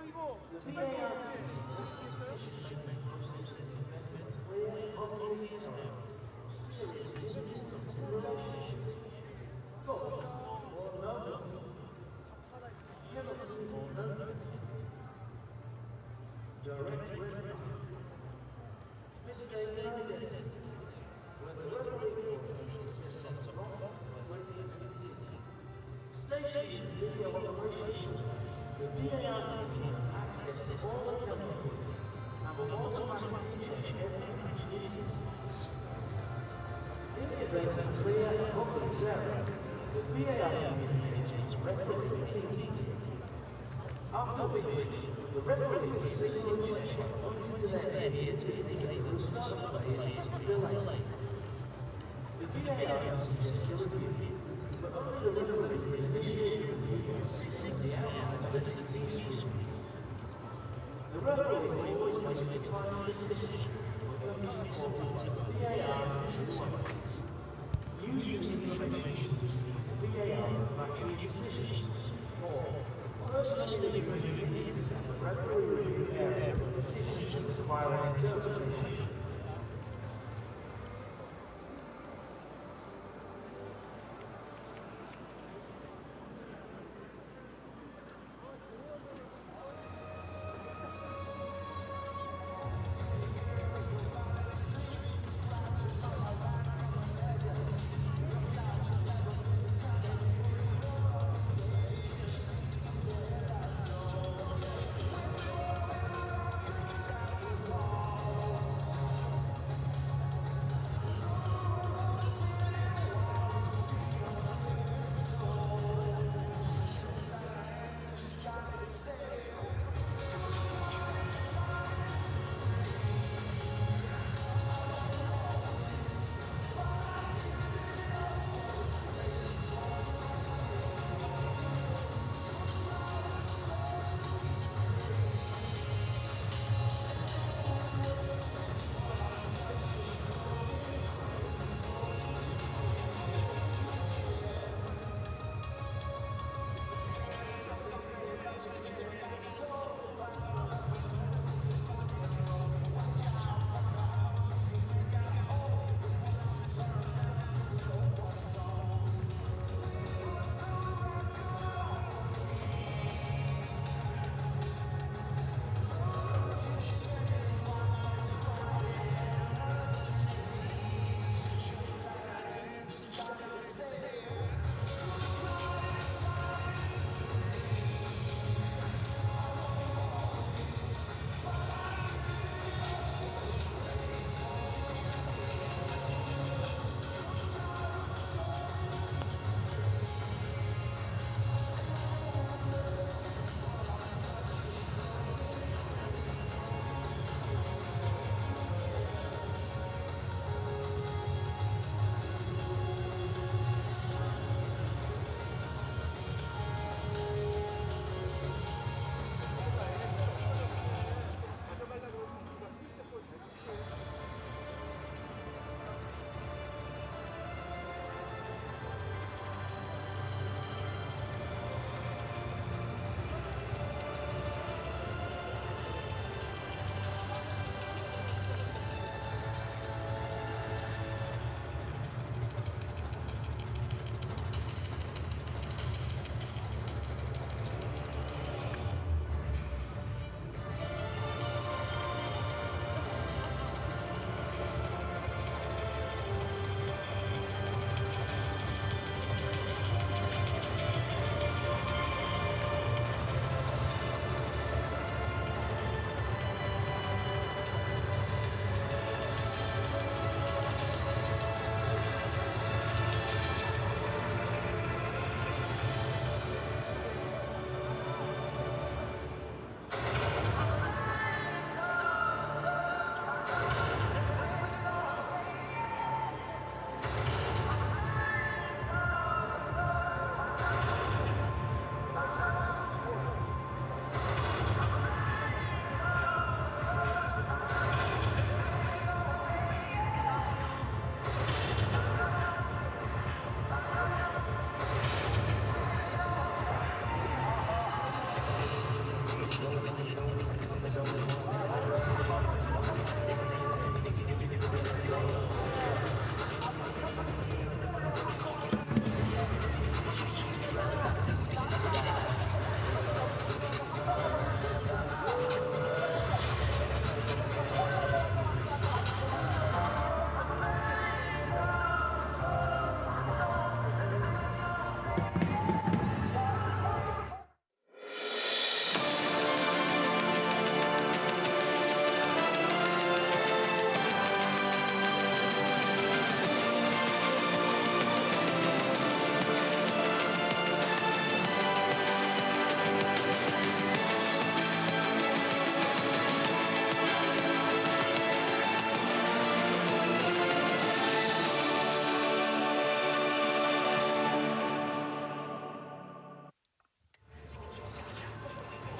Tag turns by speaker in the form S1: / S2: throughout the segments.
S1: The VAR system makes the decision-making process invented clear, obvious error, serious distance in relationship. Goal or no goal. Penalty or no penalty. Direct red card. Mistaken identity. When the referee is set wrong when the identity. Station video operation. The VAR team access to all the camera footage and will automatically check every match incident. In the event of clear and obvious error, the VAR communicates to the referee immediately. After which, the referee will signal a check pointing to their head to indicate the start of play has been delayed. The VAR can suggest a review, but only the referee will initiate the review and signal the outcome of the TV screen. The referee always makes the final decision, but must be supported by VAR and its authorities. Using information, the VAR and factual decisions, or personally review incidents and the referee review error decisions via an interpretation.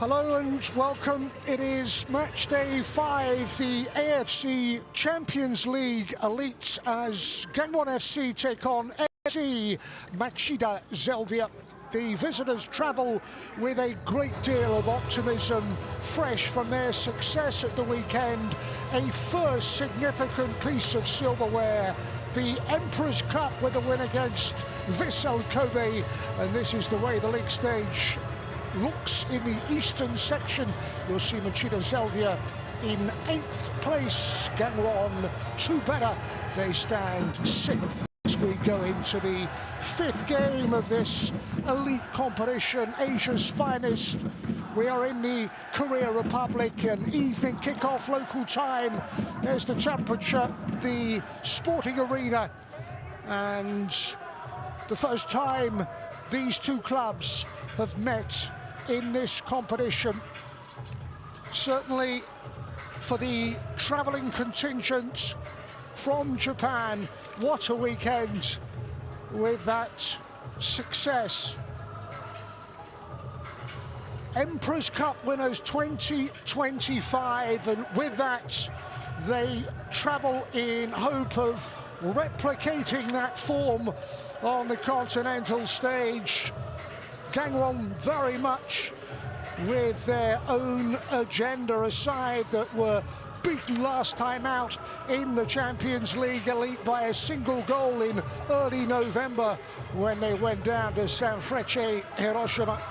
S2: Hello and welcome. It is match day 5, the AFC Champions League Elite, as Gangwon FC take on AFC Machida Zelvia. The visitors travel with a great deal of optimism, fresh from their success at the weekend. A first significant piece of silverware, the Emperor's Cup, with a win against Vissel Kobe, and this is the way the league stage looks in the eastern section. You'll see Machida Zelvia in 8th place, Gangwon 2 better, they stand 6th. As we go into the 5th game of this elite competition, Asia's finest. We are in the Korea Republic, an evening kickoff local time. There's the temperature, the sporting arena, and the first time these two clubs have met in this competition. Certainly for the travelling contingent from Japan, what a weekend with that success. Emperor's Cup winners 2025, and with that they travel in hope of replicating that form on the continental stage. Gangwon very much with their own agenda, a side that were beaten last time out in the Champions League Elite by a single goal in early November when they went down to Sanfrecce Hiroshima.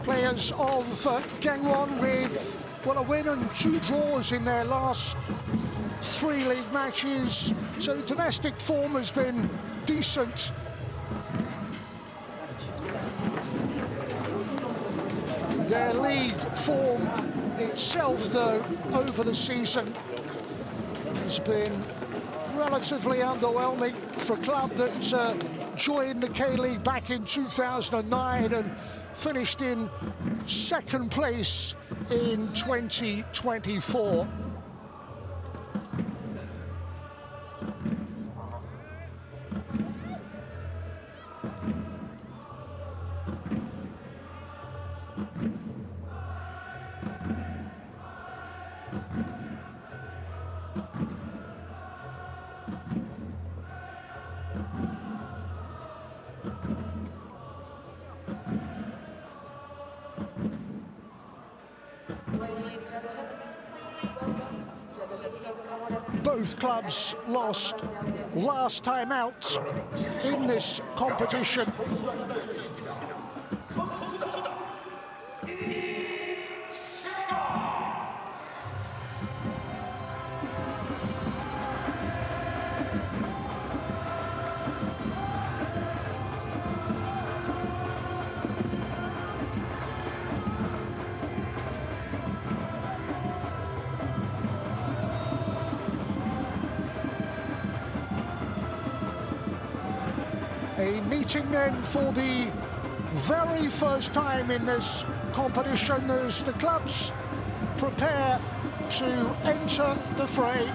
S2: Players of Gangwon with, well, a win and 2 draws in their last 3 league matches, so domestic form has been decent. Their league form itself, though, over the season has been relatively underwhelming for a club that joined the K-League back in 2009 and finished in 2nd place in 2024. Both clubs lost last time out in this competition. A meeting then for the very first time in this competition as the clubs prepare to enter the fray.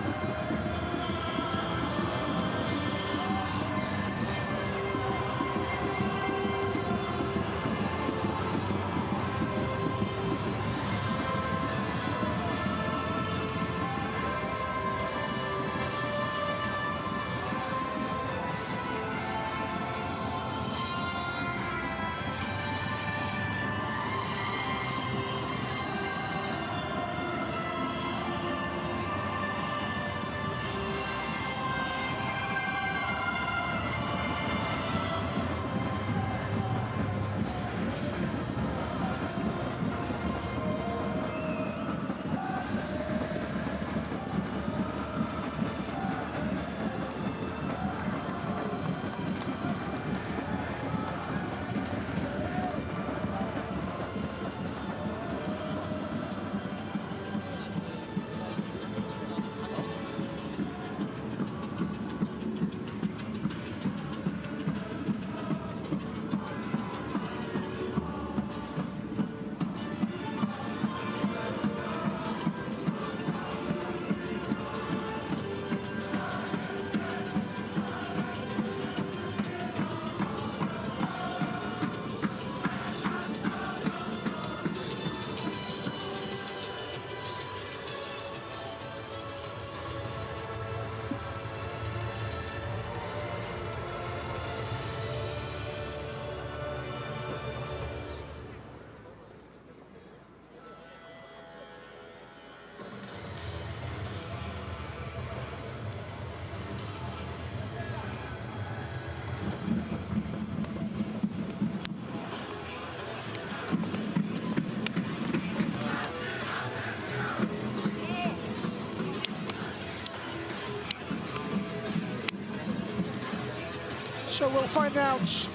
S2: So we'll find out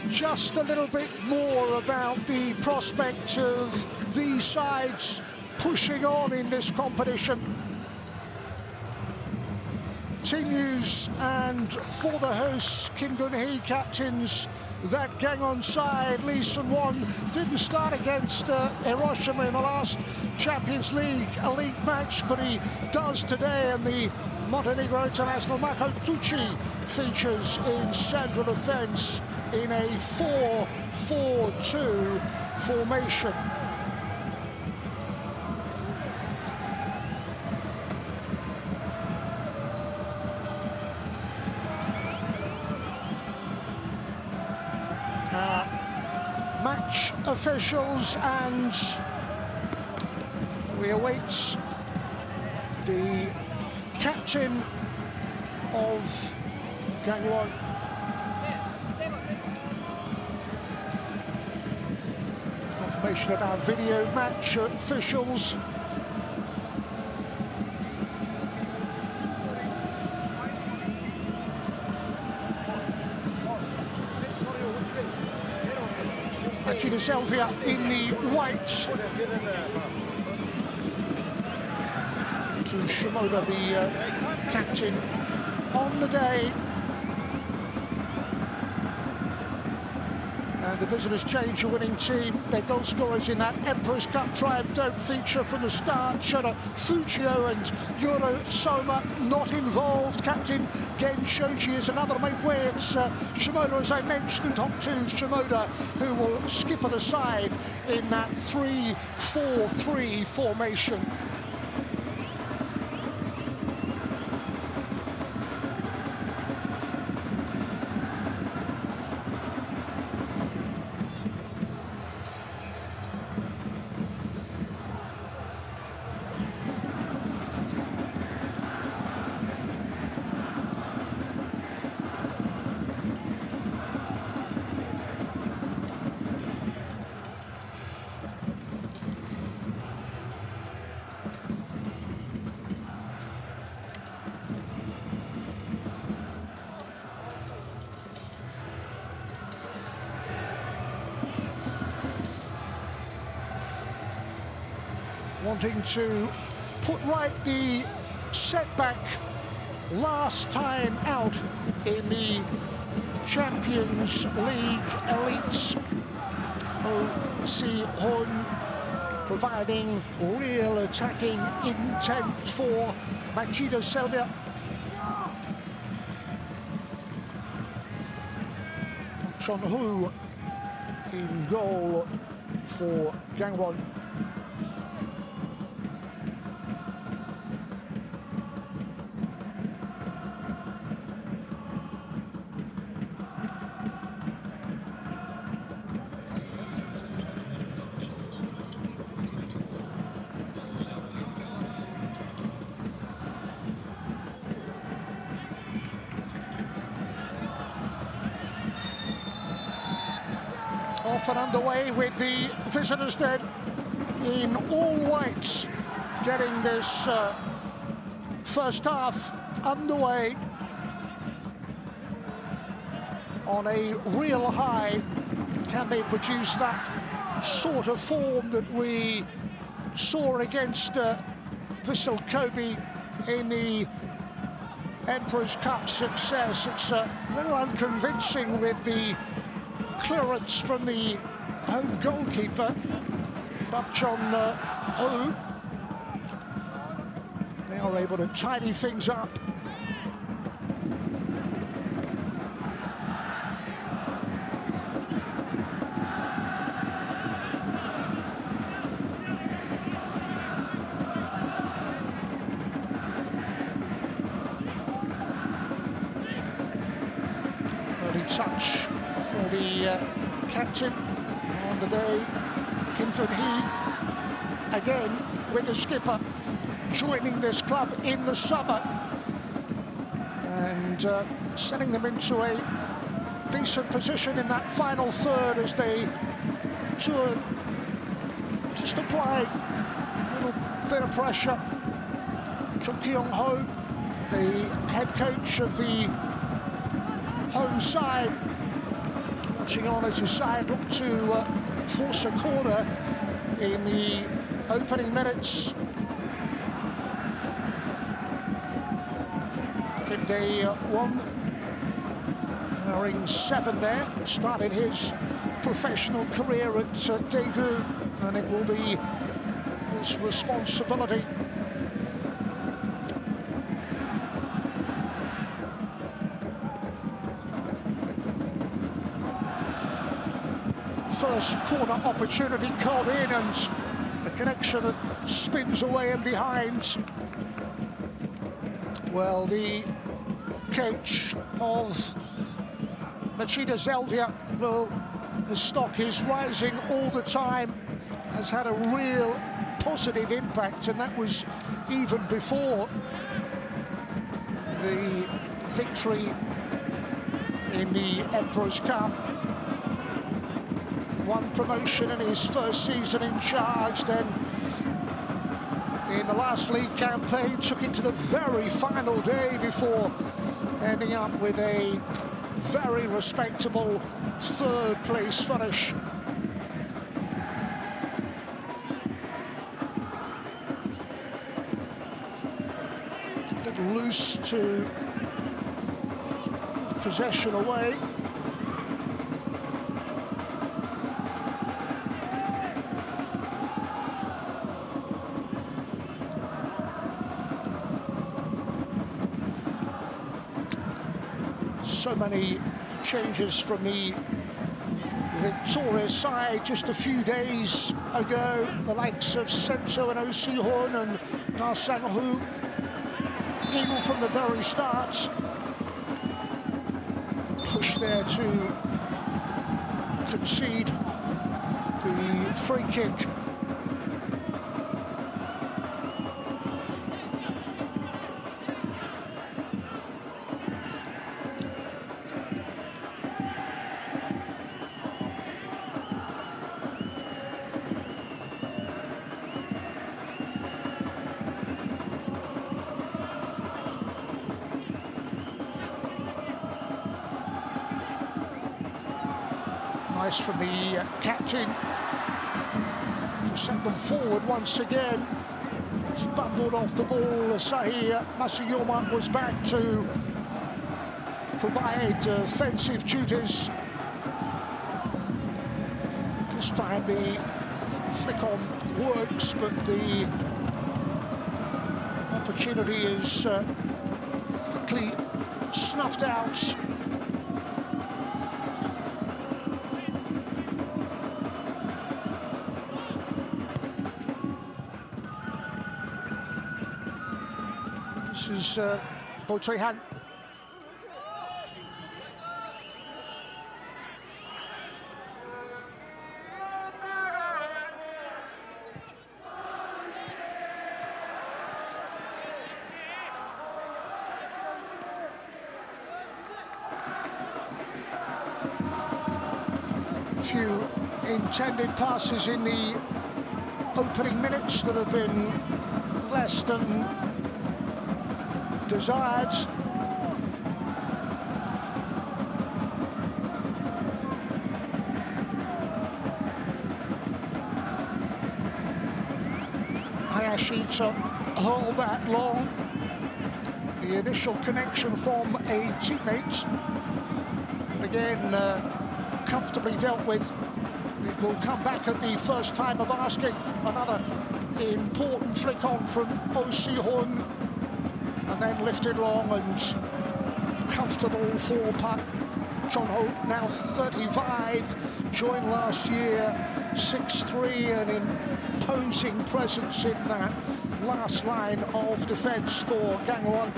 S2: just a little bit more about the prospect of these sides pushing on in this competition. Team news, and for the hosts, Kim Gun-hee captains that Gangwon side. Lee Sun-won didn't start against Hiroshima in the last Champions League Elite match, but he does today, and the Montenegro international Mako Tucci features in central defence in a 4-4-2 formation. Match officials, and we await the captain of Gangwon. Confirmation of our video match officials. Machida Zelvia in the white. To Shimoda, the captain on the day. And the visitors change the winning team. Their goal scorers in that Emperor's Cup tribe don't feature from the start. Shota Fujio and Yuro Soma not involved. Captain Gen Shoji is another to make way. It's Shimoda, as I mentioned, Hokuto's Shimoda, who will skipper the side in that 3-4-3 formation. Wanting to put right the setback last time out in the Champions League Elite. AFC Hon providing real attacking intent for Machida Zelvia. Chon-Hu in goal for Gangwon. Off and underway with the visitors then in all white, getting this first half underway on a real high. Can they produce that sort of form that we saw against Vissel Kobe in the Emperor's Cup success? It's a little unconvincing with the clearance from the home goalkeeper, Bak Chon-Hu. They are able to tidy things up. Early touch for the captain on the day, Kim Gun-hee, again with the skipper, joining this club in the summer and setting them into a decent position in that final third as they just apply a little bit of pressure. Chung Kyung-ho, the head coach of the home side. Watching on as his side look to force a corner in the opening minutes. Kim Dae-won, wearing 7 there, started his professional career at Daegu, and it will be his responsibility. First corner opportunity called in, and a connection that spins away and behind. Well, the coach of Machida Zelvia, well, the stock is rising all the time, has had a real positive impact, and that was even before the victory in the Emperor's Cup. One promotion in his first season in charge, then in the last league campaign took it to the very final day before ending up with a very respectable 3rd place finish. A little loose to possession away. So many changes from the victorious side just a few days ago. The likes of Sento and Oh Si-hoon and Na Sang-hoo, even from the very start, push there to concede the free kick. Nice from the captain to send them forward once again. He's bundled off the ball. Asahi Masayama was back to provide offensive duties. This time the flick-on works, but the opportunity is quickly snuffed out. This is Bo Choi-han. A few intended passes in the opening minutes that have been less than desired. Hayashi to hold that long. The initial connection from a teammate, again comfortably dealt with. It will come back at the first time of asking. Another important flick on from Oh Si-hoon, and then lifted long and comfortable for Park Chon-ho, now 35, joined last year, 6'3", an imposing presence in that last line of defence for Gangwon.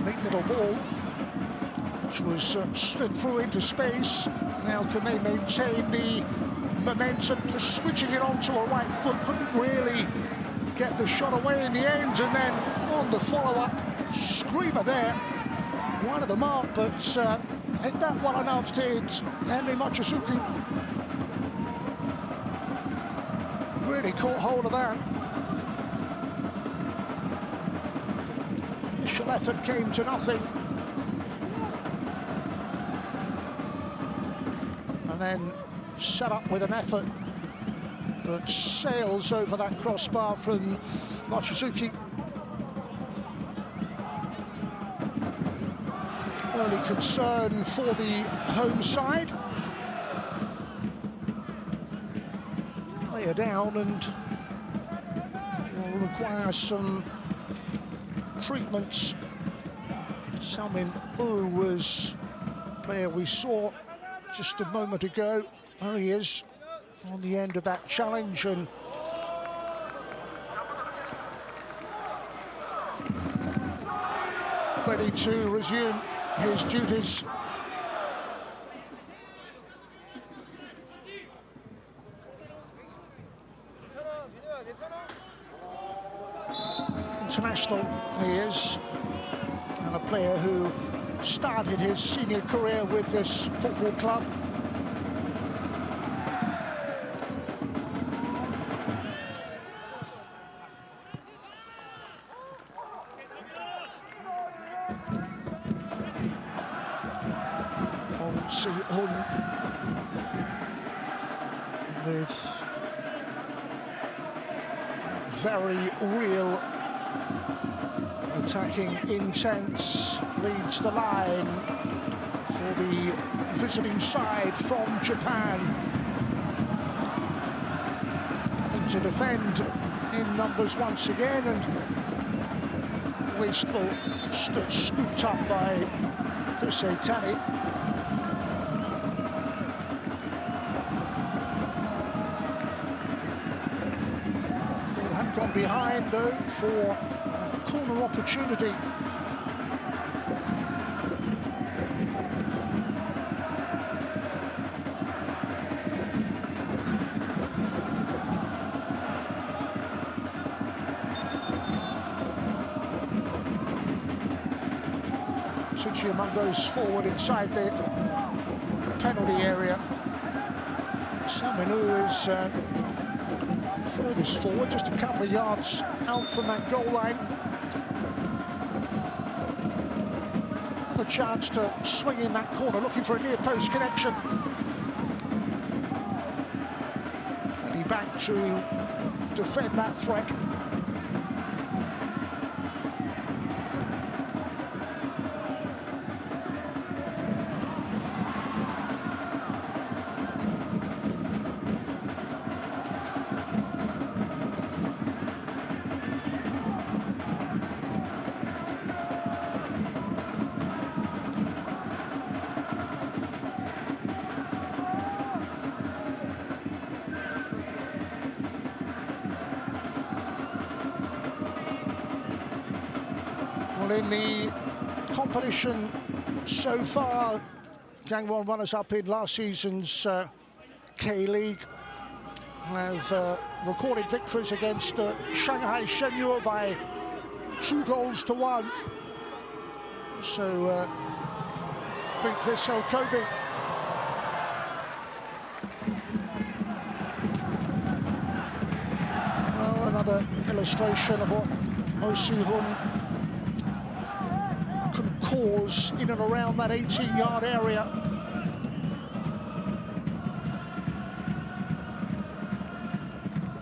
S2: Neat little ball, which was slid through into space. Now can they maintain the momentum, just switching it onto a right foot, couldn't really get the shot away in the end, and then on the follow-up, screamer there, wide of the mark, but hit that well enough, did Henry Mochizuki. really caught hold of that. Initial effort came to nothing. And then set up with an effort that sails over that crossbar from Mochizuki. Early concern for the home side. Player down and will require some treatments. Salmin U was the player we saw just a moment ago. There he is on the end of that challenge, and ready to resume his duties. International he is, and a player who started his senior career with this football club. With very real attacking intent, leads the line for the visiting side from Japan. And to defend in numbers once again, and wasteful, scooped up by Kusei Tani. Gone behind though for a corner opportunity. Suchi among those forward inside the penalty area. Salmin U is furthest forward, just a couple of yards out from that goal line. A chance to swing in that corner, looking for a near post connection. And he back to defend that threat. Well, in the competition so far, Gangwon runners-up in last season's K-League have recorded victories against Shanghai Shenhua by 2-1. So, beat Vissel Kobe. Well, another illustration of what Oh Si-hun can cause in and around that 18-yard area.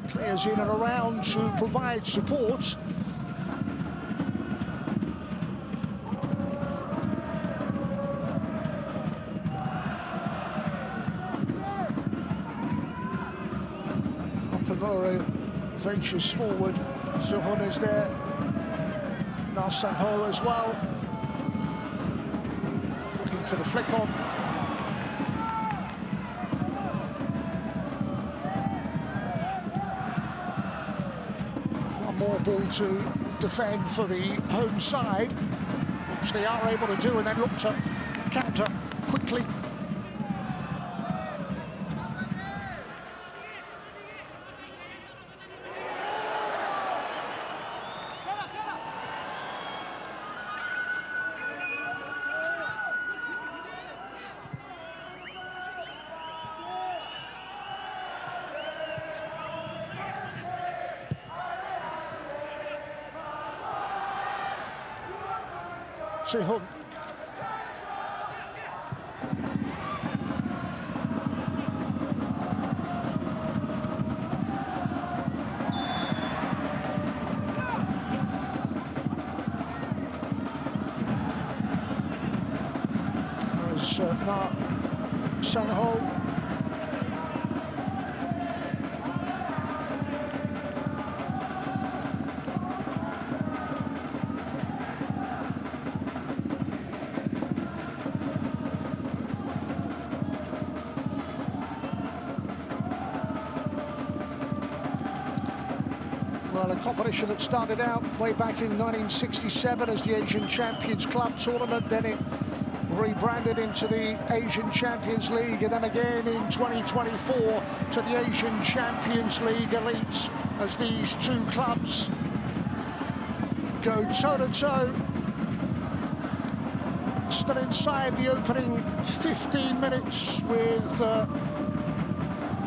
S2: Players in and around to provide support. Okamura ventures forward. Si-hun is there. Na Sang-ho as well. Looking for the flick on. One more ball to defend for the home side, which they are able to do, and then look to counter quickly. Se-hun. There's Na Sang-ho. Well, a competition that started out way back in 1967 as the Asian Champions Club Tournament, then it rebranded into the Asian Champions League, and then again in 2024 to the Asian Champions League Elite, as these two clubs go toe-to-toe. Still inside the opening 15 minutes with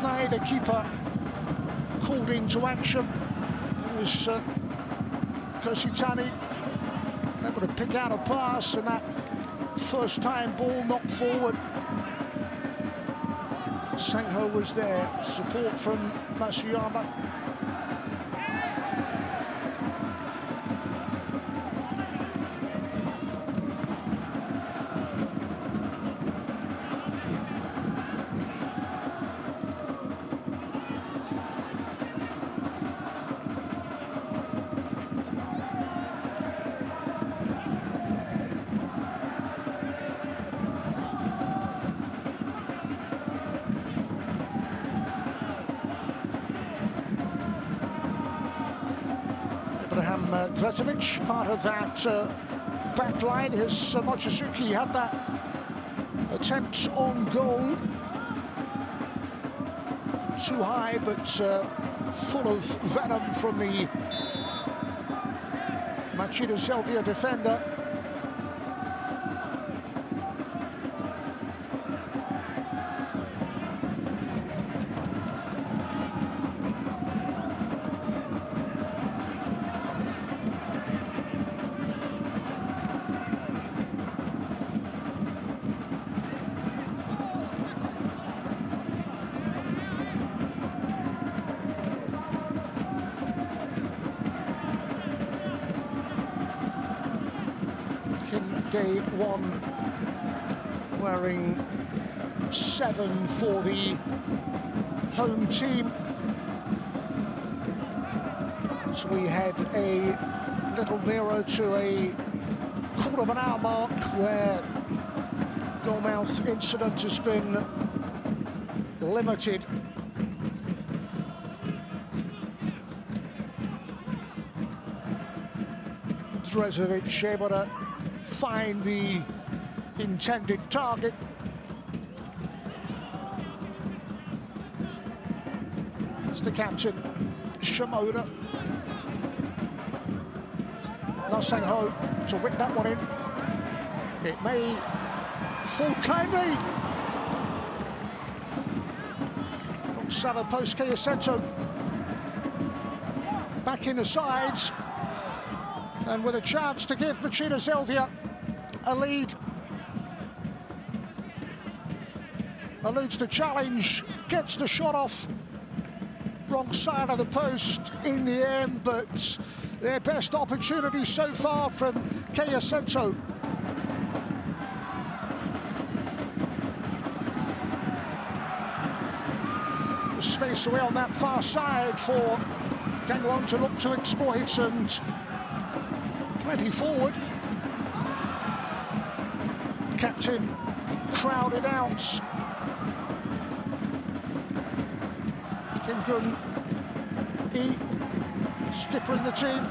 S2: neither keeper called into action. It was Kositani able to pick out a pass, and that first time ball knocked forward. Sang-ho was there, support from Masuyama. Drezovic, part of that back line. His Mochizuki had that attempt on goal. Too high, but full of venom from the Machida Zelvia defender. Day one, wearing 7 for the home team. So we had a little nearer to a quarter of an hour mark where goalmouth incident has been limited. Drezovic able to find the intended target. It's the captain, Shimoda. Na Sang-ho to whip that one in. It may fall kindly. Sala post Kiyosento. Back in the sides. And with a chance to give Machida Zelvia a lead. Eludes the challenge, gets the shot off. Wrong side of the post in the end, but their best opportunity so far from Kiyosento. Space away on that far side for Gangwon to look to exploit, and plenty forward. Captain crowded out. Kim Gun skipper in the team.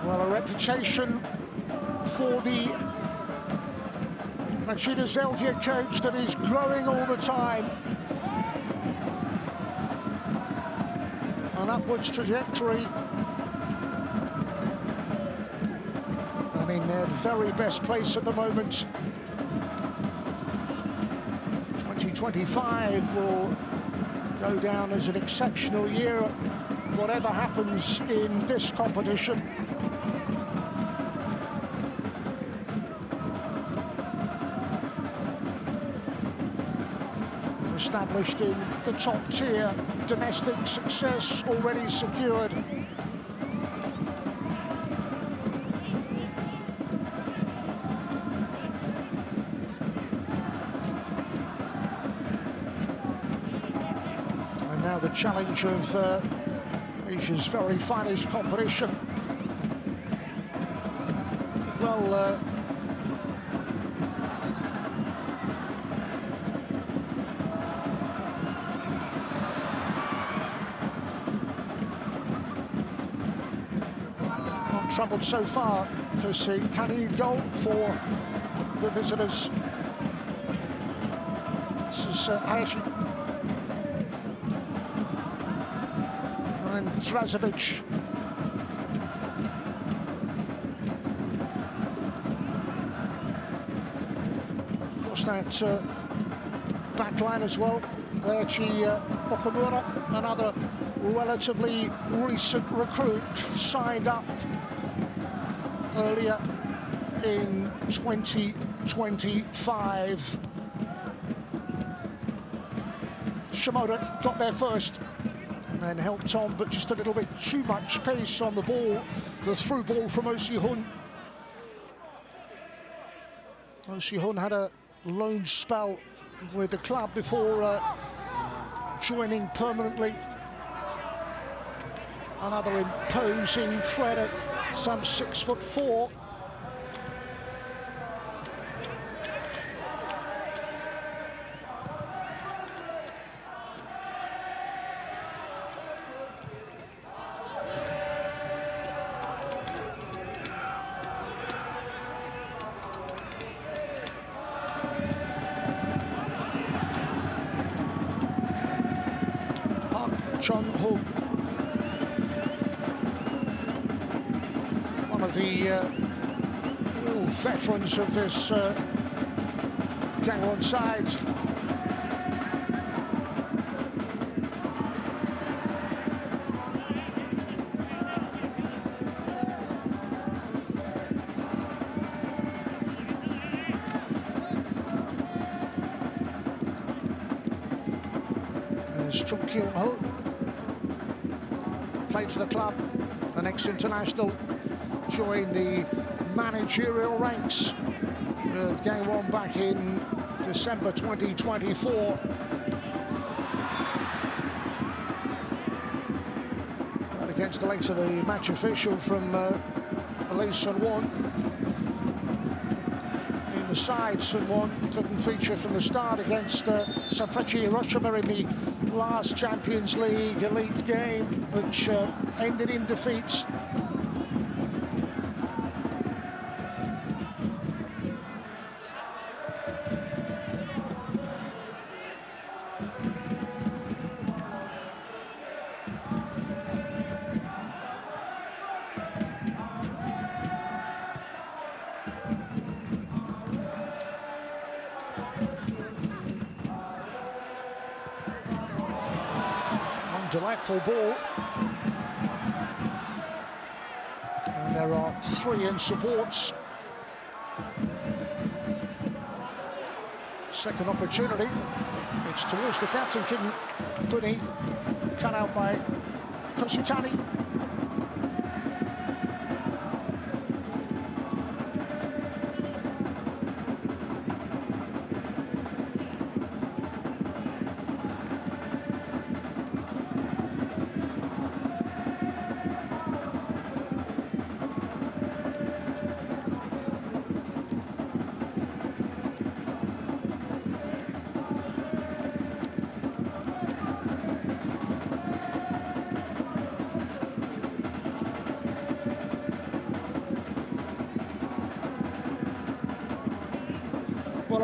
S2: Well, a reputation for the Machida Zelvia coach that is growing all the time. An upwards trajectory. And in their very best place at the moment. 2025 will go down as an exceptional year, whatever happens in this competition. Established in the top tier, domestic success already secured. And now the challenge of Asia's very finest competition. Well, troubled so far to see tiny goal for the visitors. This is Hayashi and Drazovic. Across that back line as well. Hayashi Okamura, another relatively recent recruit, signed up earlier in 2025. Shimoda got there first and then helped on, but just a little bit too much pace on the ball. The through ball from Oh Si-hun. Oh Si-hun had a loan spell with the club before joining permanently. Another imposing threat at some 6'4". Park Chung-ho, one of the real veterans of this Gangwon side. There's Chung Kyung-ho, played for the club, an ex-international, joined the managerial ranks of Gangwon back in December 2024. And against the legs of the match official from Lee Sun-won. In the side, Sun-won didn't feature from the start against Sanfrecce Hiroshima in the last Champions League Elite game, which ended in defeat. Delightful ball, and there are 3 in supports. Second opportunity, it's towards the captain, Kim Duni, cut out by Koshitani.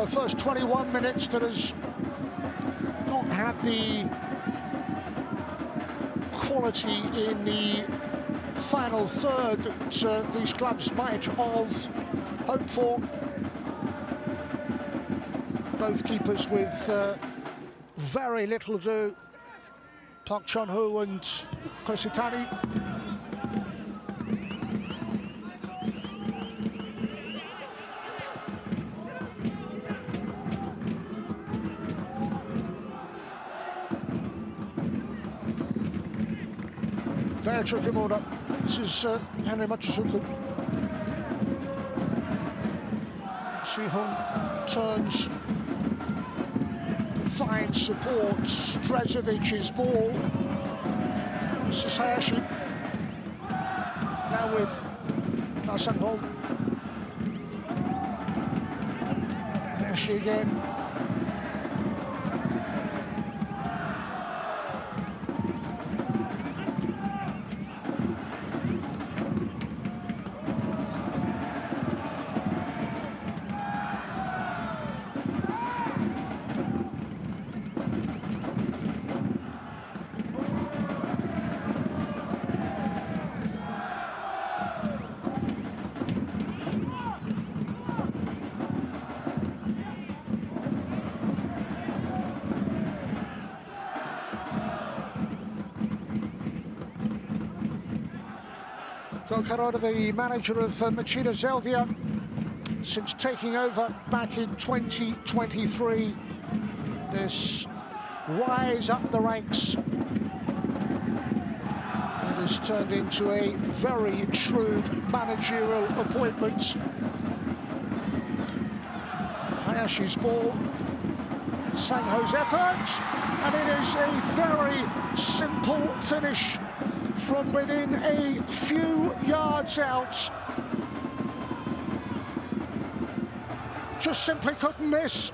S2: the first 21 minutes that has not had the quality in the final third that these clubs might have hoped for. Both keepers with very little to do, Park Chun-Hoo and Kositani. Very tricky order. This is Henry Matsuzuki. Shihun turns, finds support, Strezovic's ball. This is Hayashi. Now with Nasangho. Hayashi again. Karada, the manager of Machida Zelvia, since taking over back in 2023, this rise up the ranks, it has turned into a very shrewd managerial appointment. Hayashi's ball, Sangho's effort, and it is a very simple finish from within a few yards out. Just simply couldn't miss.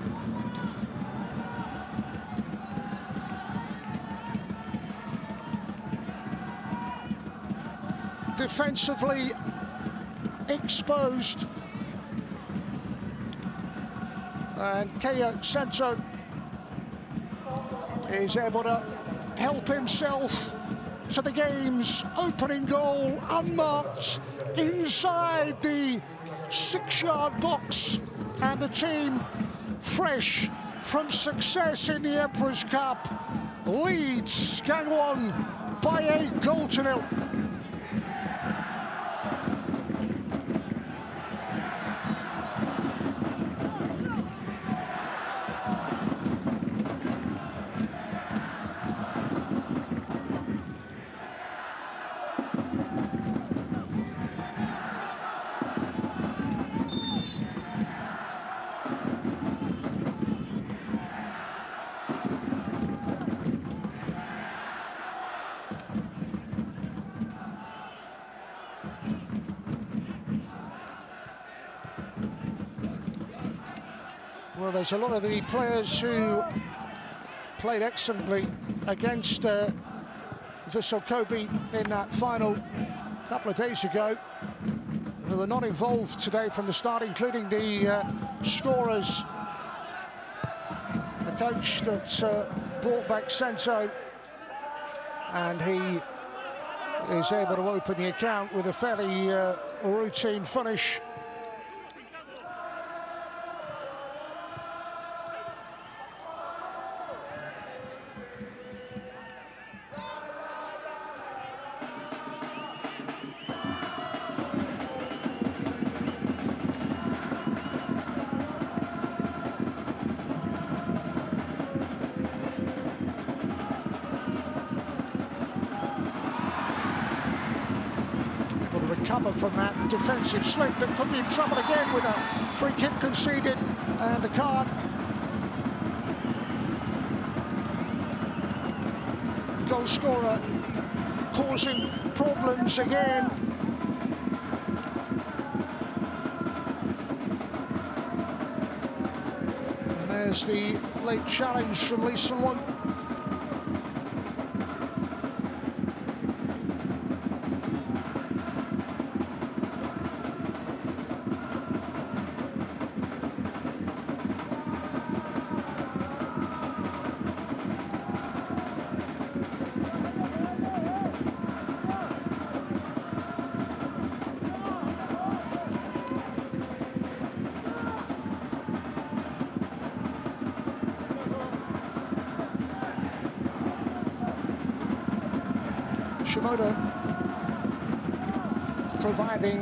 S2: Defensively exposed. And Keiya Sento is able to help himself to the game's opening goal, unmarked, inside the 6-yard box, and the team, fresh from success in the Emperor's Cup, leads Gangwon by 8-0. Well, there's a lot of the players who played excellently against Vissel Kobe in that final a couple of days ago, who are not involved today from the start, including the scorers. The coach that brought back Sento, and he is able to open the account with a fairly routine finish. Recover from that defensive slip that could be in trouble again with a free kick conceded and a card. Goal scorer causing problems again. And there's the late challenge from Lee Sun-won. Shimoda providing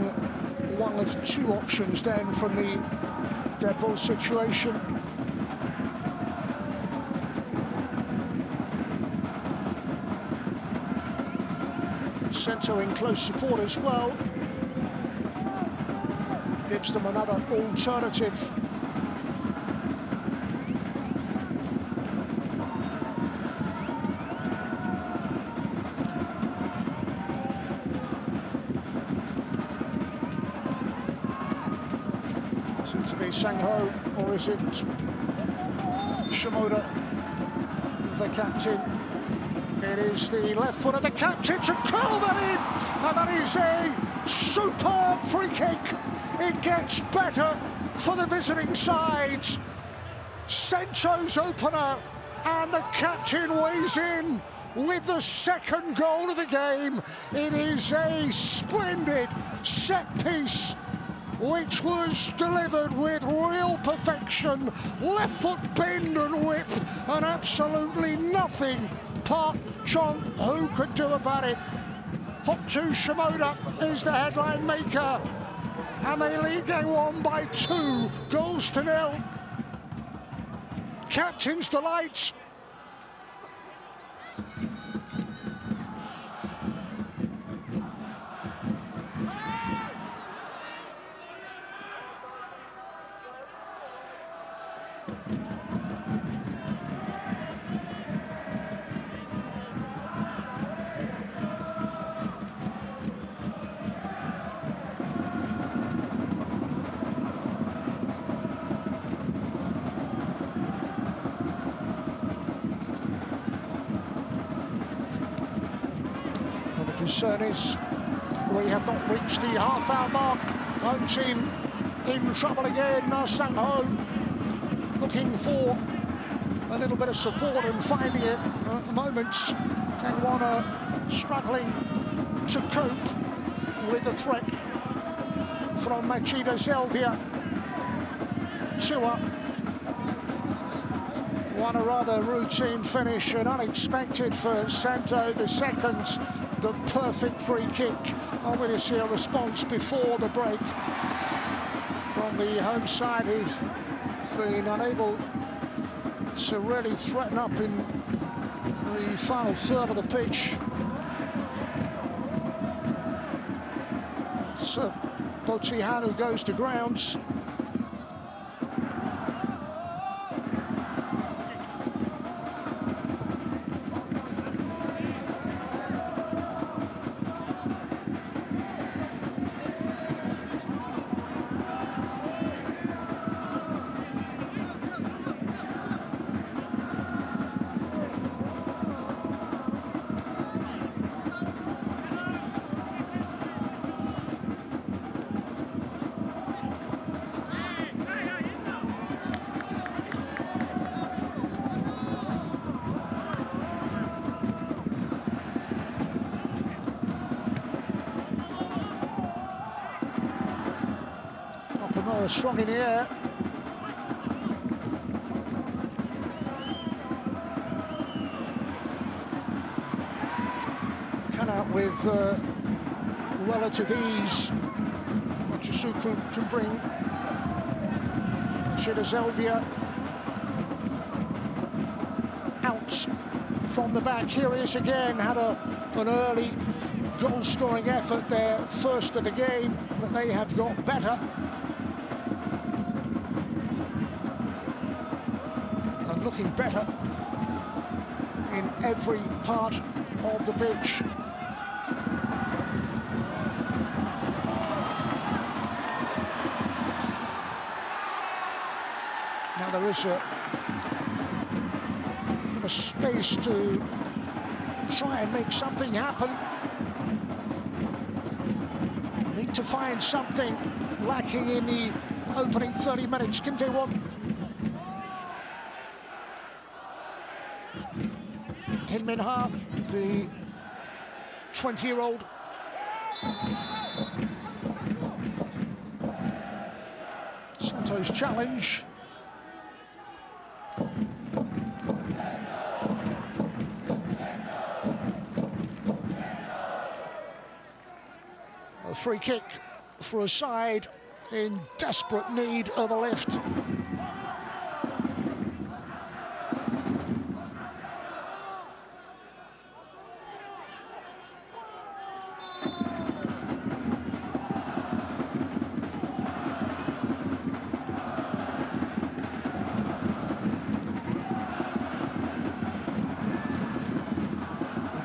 S2: one of two options then from the dead ball situation. Centre in close support as well. Gives them another alternative. Seems to be Sang-ho, or is it Shimoda, the captain? It is the left foot of the captain to curl that in, and that is a superb free kick. It gets better for the visiting sides. Sento's opener, and the captain weighs in with the second goal of the game. It is a splendid set piece, which was delivered with real perfection. Left foot bend and whip, and absolutely nothing Park Chong-woo could do about it. Hotu Shimoda is the headline maker, and they lead Gangwon by 2-0. Captain's delight. Concern is we have not reached the half-hour mark. Home team in trouble again. Sang-ho looking for a little bit of support and finding it at the moment. Gangwon are struggling to cope with the threat from Machida Zelvia. 2 up. One a rather routine finish and unexpected for Santo. The second, the perfect free kick. I'm going to see a response before the break from the home side, who've been unable to really threaten up in the final third of the pitch. So Botihan, who goes to grounds. Strong in the air. Cut out with relative ease. Machisuku can bring Machida Zelvia out from the back. Here he is again, had an early goal-scoring effort there, first of the game, but they have got better. Looking better in every part of the pitch. Now there is a space to try and make something happen. Need to find something lacking in the opening 30 minutes. Kim Tae-won. Hin Min-ha, the 20-year-old. Santo's challenge. free kick for a side in desperate need of a lift.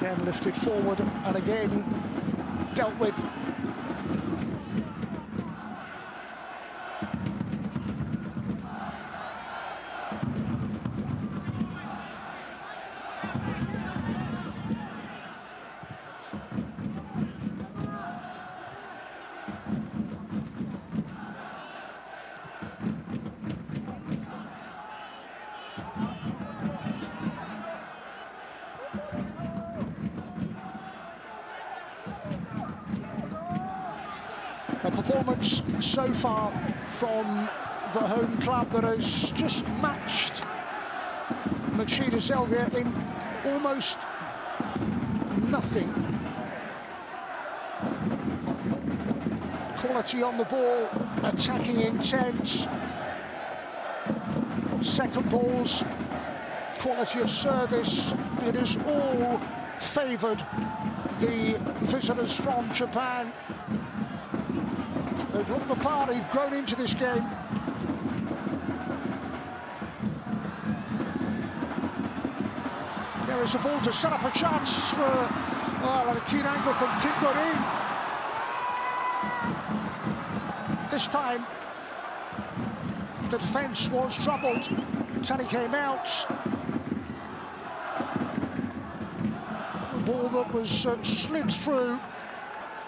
S2: Again lifted forward and again dealt with. A performance so far from the home club that has just matched Machida Zelvia in almost nothing. Quality on the ball, attacking intent, second balls, quality of service. It has all favoured the visitors from Japan. They've looked the part, they've grown into this game. There is a ball to set up a chance for, well, a keen angle from Kim Gun-hee. This time, the defence was troubled. Tani came out. The ball that was slid through.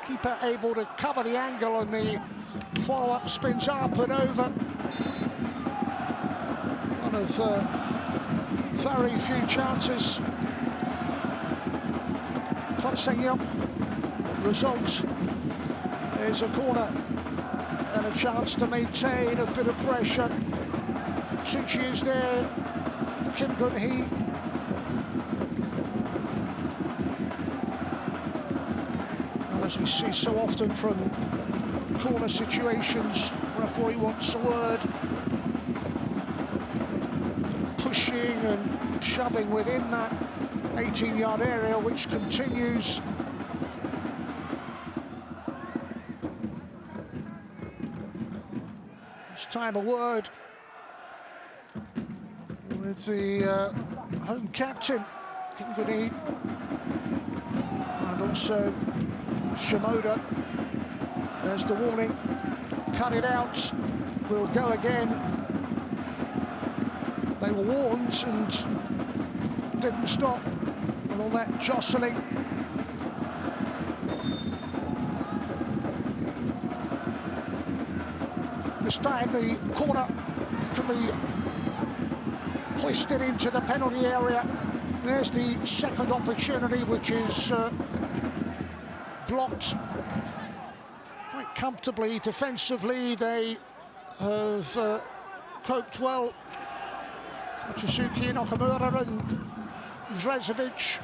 S2: Keeper able to cover the angle, and the follow-up spins up and over. One of very few chances. Closing up. Result is a corner and a chance to maintain a bit of pressure. Suchi is there. Kim Gun-hee. As we see so often from corner situations, referee wants a word. Pushing and shoving within that 18-yard area, which continues. It's time a word with the home captain, Kim Gun-hee, and also Shimoda. There's the warning. Cut it out. We'll go again. They were warned and didn't stop. And all that jostling. This time the corner can be hoisted into the penalty area. There's the second opportunity, which is blocked quite comfortably defensively. They have coped well. Tsuzuki, Nakamura and Zrezovic.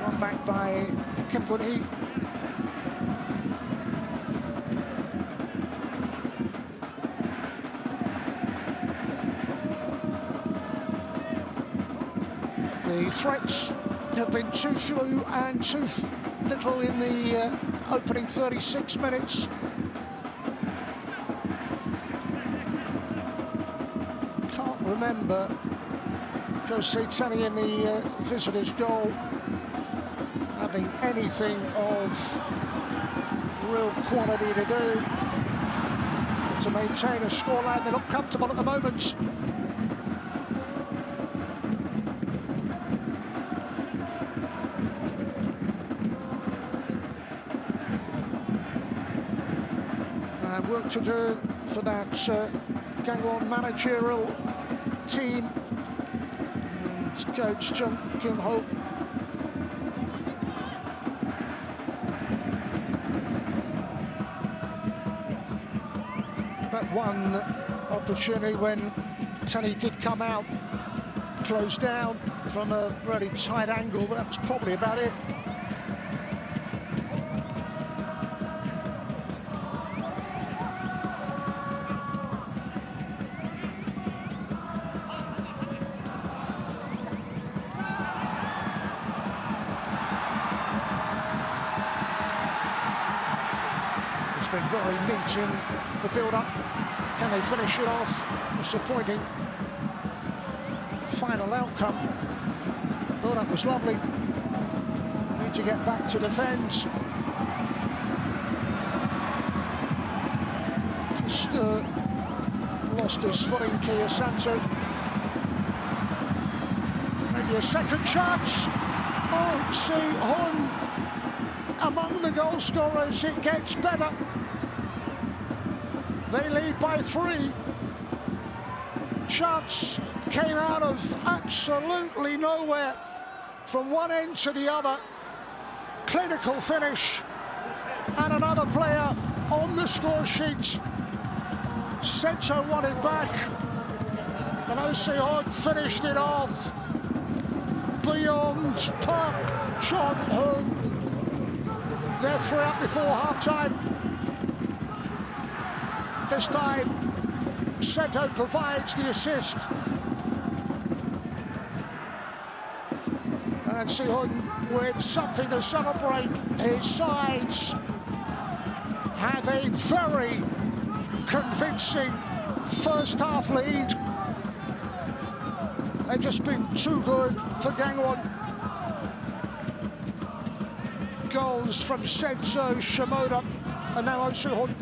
S2: Run back by Kim Gun-hee. The threats have been too few and too little in the opening 36 minutes. Can't remember Jose Tani in the visitors' goal having anything of real quality to do to maintain a scoreline. They look comfortable at the moment. And work to do for that Gangwon managerial team. And coach Jung Kyung-ho. That one opportunity when Tani did come out, closed down from a really tight angle, but that was probably about it. It's been very neat in the build-up. Can they finish it off? Disappointing final outcome. Build-up was lovely. Need to get back to defend. Just lost his footing, Kia Santo. Maybe a second chance. Oh, Si-hun among the goal scorers. It gets better. They lead by 3. Chance came out of absolutely nowhere from one end to the other. Clinical finish, and another player on the score sheet. Sento won it back, and Si-hun finished it off beyond Park Chon-ho. They're 3 up before half-time. This time, Sento provides the assist. And Si-hun with something to celebrate. His sides have a very convincing first half lead. They've just been too good for Gangwon. Goals from Sento, Shimoda, and now Si-hun.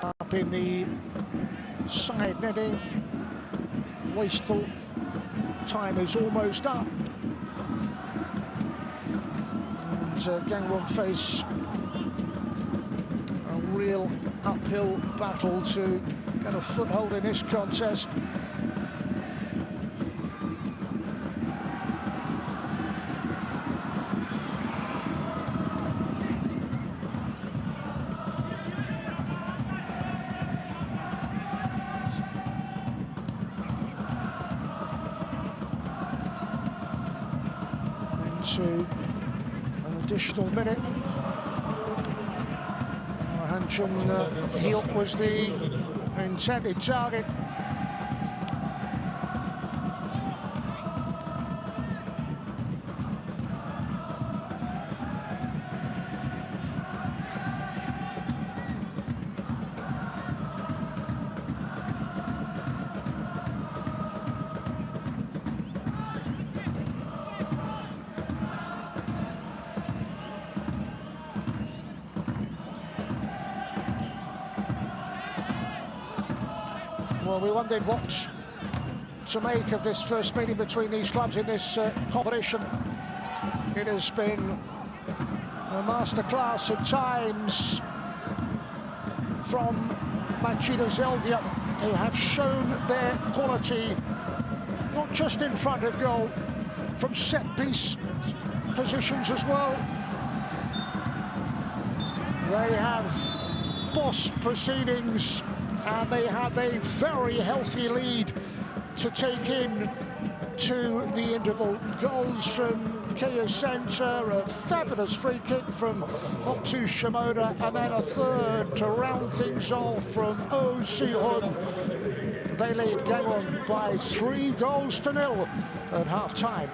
S2: up in the side netting. Wasteful. Time is almost up. And Gangwon face a real uphill battle to get a foothold in this contest. To an additional minute. Hanchen Hyuk was the intended target. Well, we wondered what to make of this first meeting between these clubs in this competition. It has been a masterclass at times from Machida Zelvia, who have shown their quality, not just in front of goal, from set-piece positions as well. They have bossed proceedings, and they have a very healthy lead to take in to the interval. Goals from Kia Center, a fabulous free kick from Otsu Shimoda, and then a third to round things off from Oh Si-hun. They lead Gangwon by 3-0 at half-time.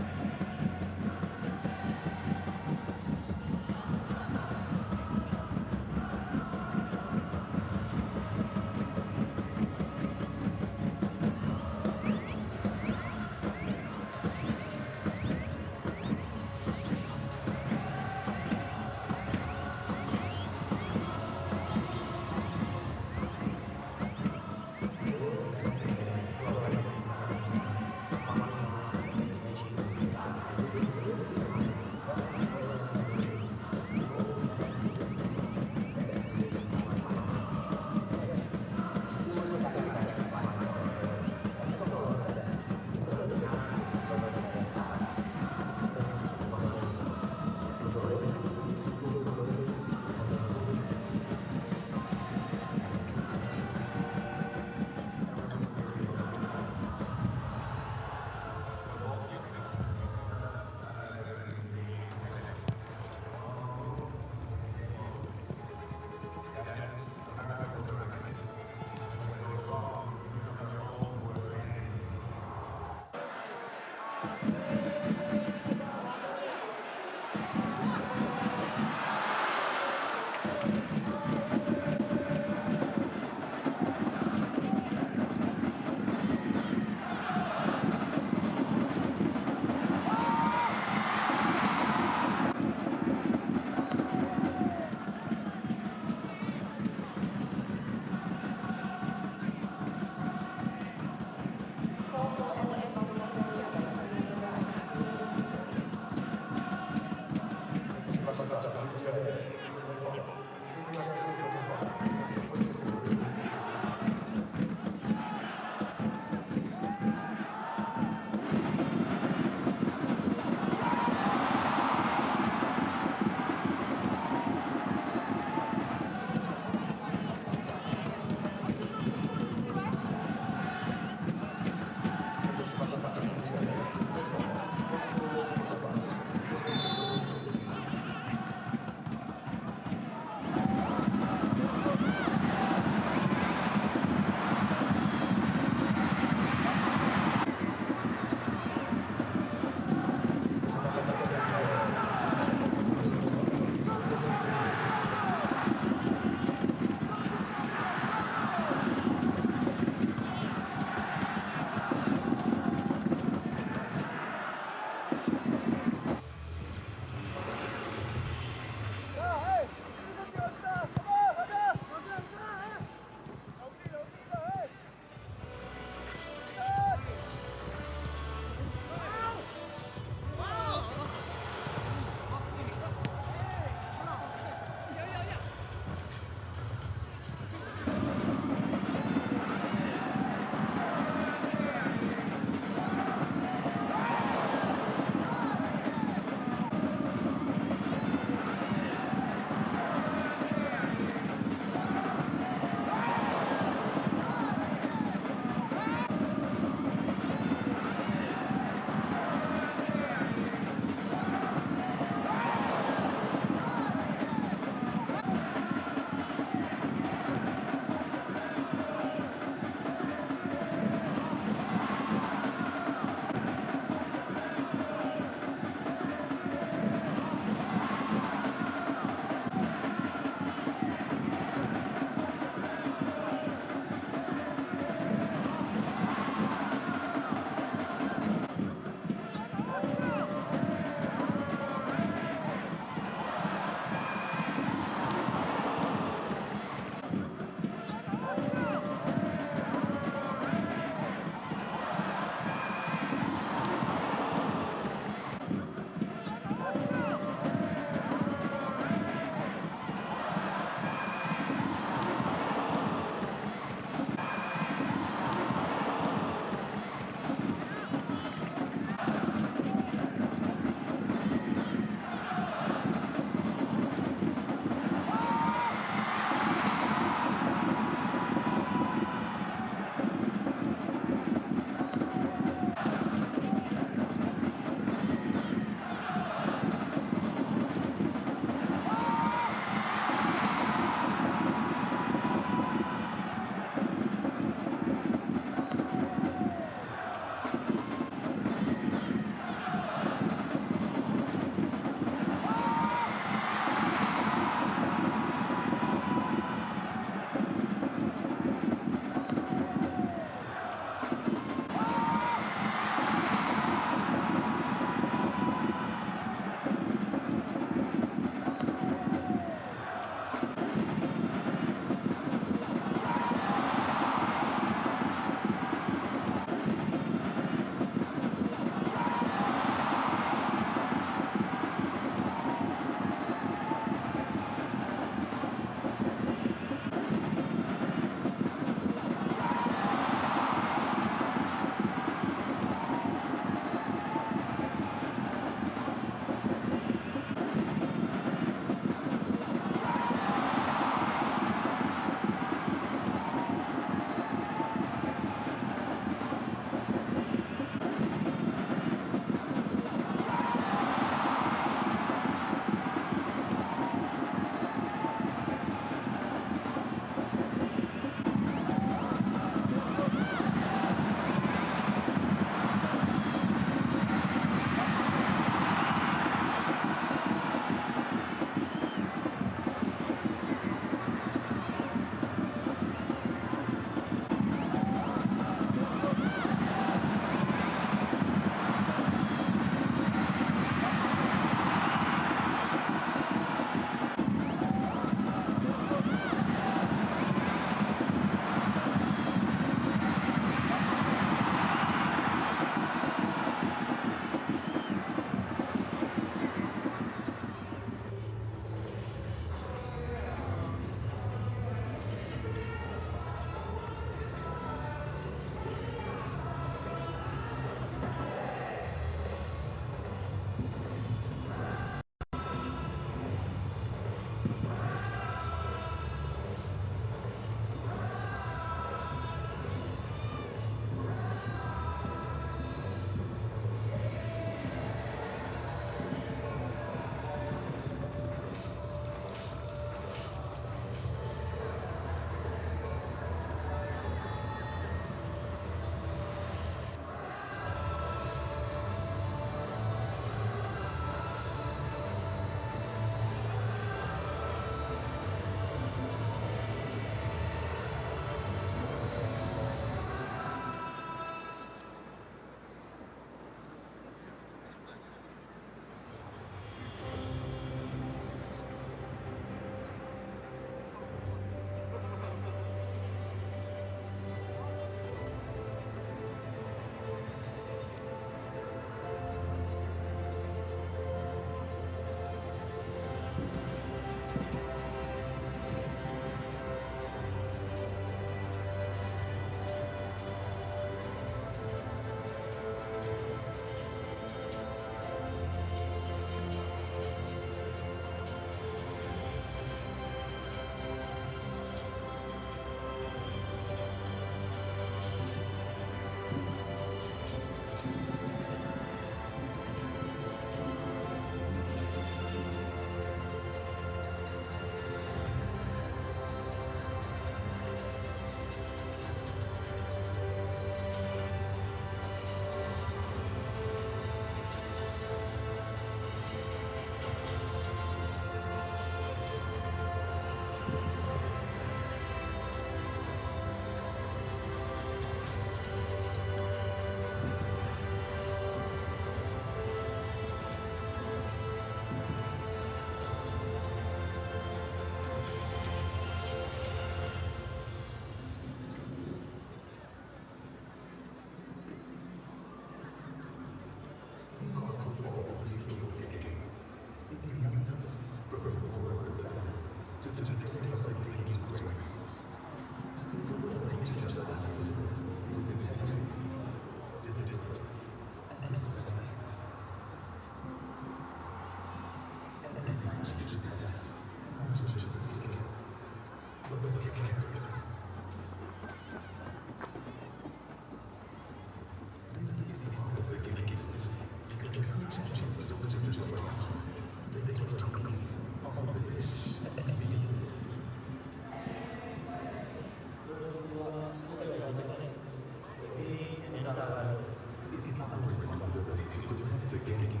S3: the game.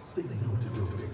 S3: Say no to doping.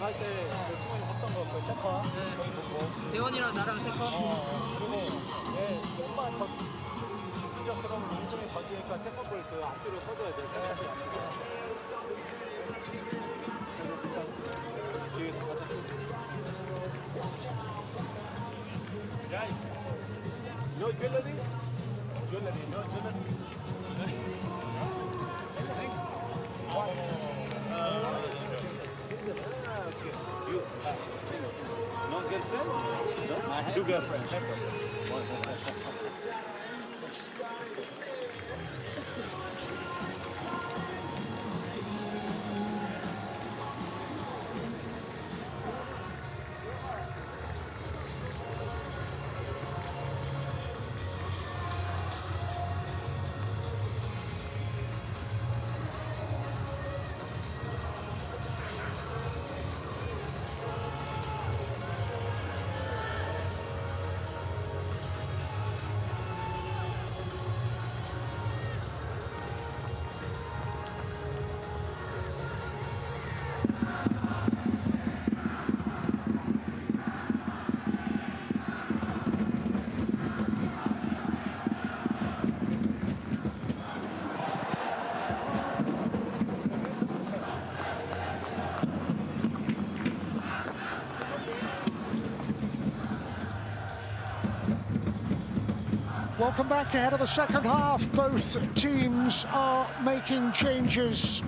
S4: 할 때 승원이 했던 거, 그 세컨 거기 보고
S5: 대원이랑 나랑 세컨.
S4: 그리고 조금만 더 공격 들어오면 롱সম이 던지니까 세컨볼 그 앞뒤로 서줘야 돼. 세컨볼이 앞뒤로. 그리고 진짜 뒤에서 같이 야, 너 갤러리? 갤러리, 너 갤러리. No girlfriend? No? I have 2 girlfriends.
S2: Welcome back ahead of the second half. Both teams are making changes.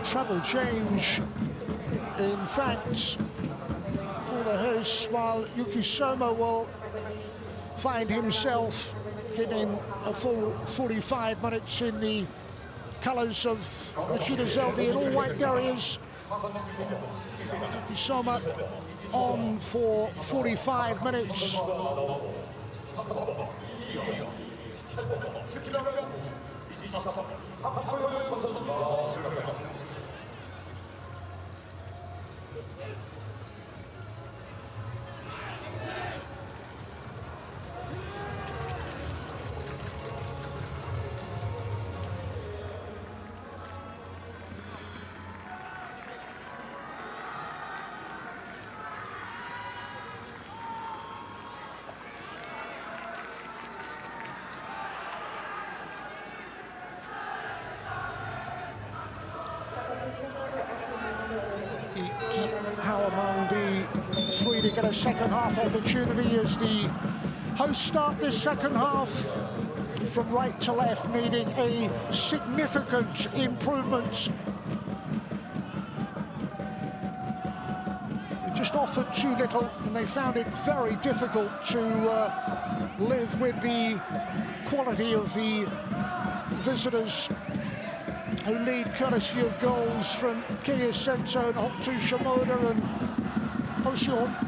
S2: Treble change, in fact, for the hosts, while Yuki Soma will find himself getting a full 45 minutes in the colours of Machida Zelvia in all white. There he is. Yuki Soma on for 45 minutes. How among the three to get a second half opportunity as the hosts start this second half from right to left, needing a significant improvement. They just offered too little, and they found it very difficult to live with the quality of the visitors, who lead courtesy of goals from Keiya Sento and Hokuto Shimoda and Hoshihon.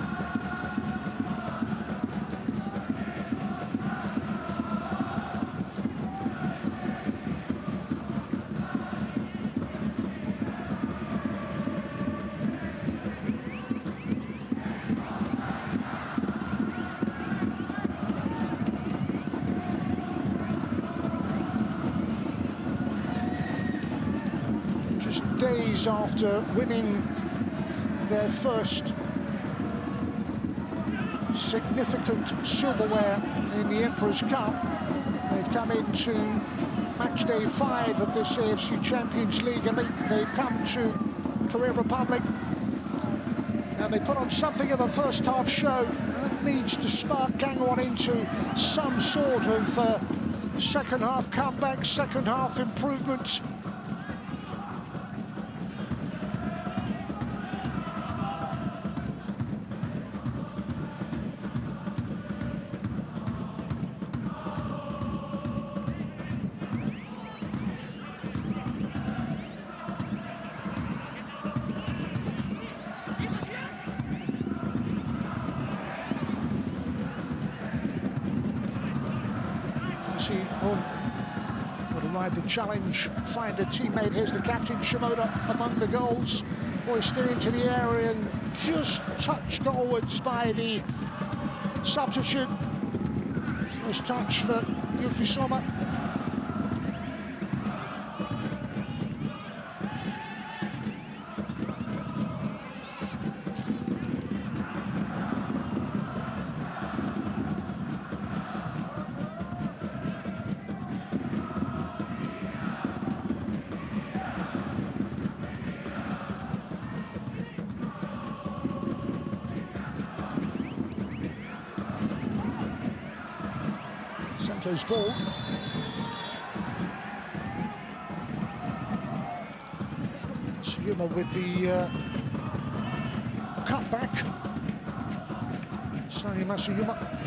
S2: Days after winning their first significant silverware in the Emperor's Cup, they've come into match day 5 of this AFC Champions League Elite. They've come to Korea Republic and they put on something of a first half show that needs to spark Gangwon into some sort of second half comeback, second half improvement. Will ride the challenge, find a teammate. Here's the captain, Shimoda, among the goals, hoisted into the area and just touched goalwards by the substitute. First touch for Yuki Soma. Sento's ball. Tsuyuma with the cutback. Sani Masuyuma.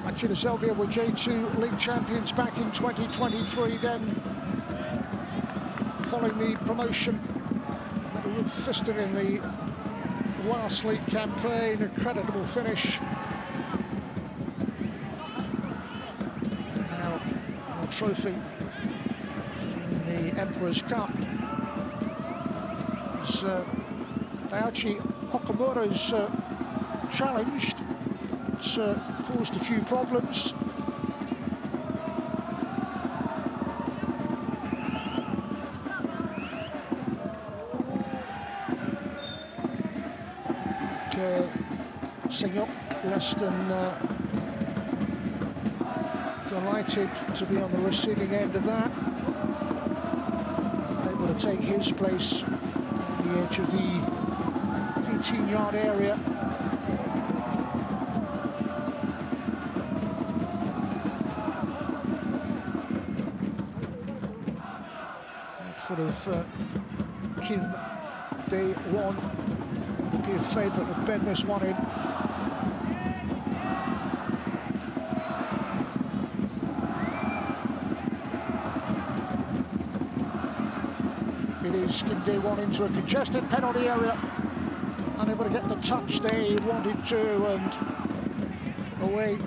S2: Machida Zelvia were J2 League champions back in 2023, then following the promotion, they were fisted in the last league campaign, a creditable finish. Now a trophy in the Emperor's Cup. As Daiichi Okamura's challenged, it's caused a few problems. Senyok less than delighted to be on the receiving end of that. Able to take his place on the edge of the 18-yard area. Foot of Kim Dae-won would be a favourite to bend this one in. It is Kim Dae-won into a congested penalty area, unable to get the touch they wanted to, and away.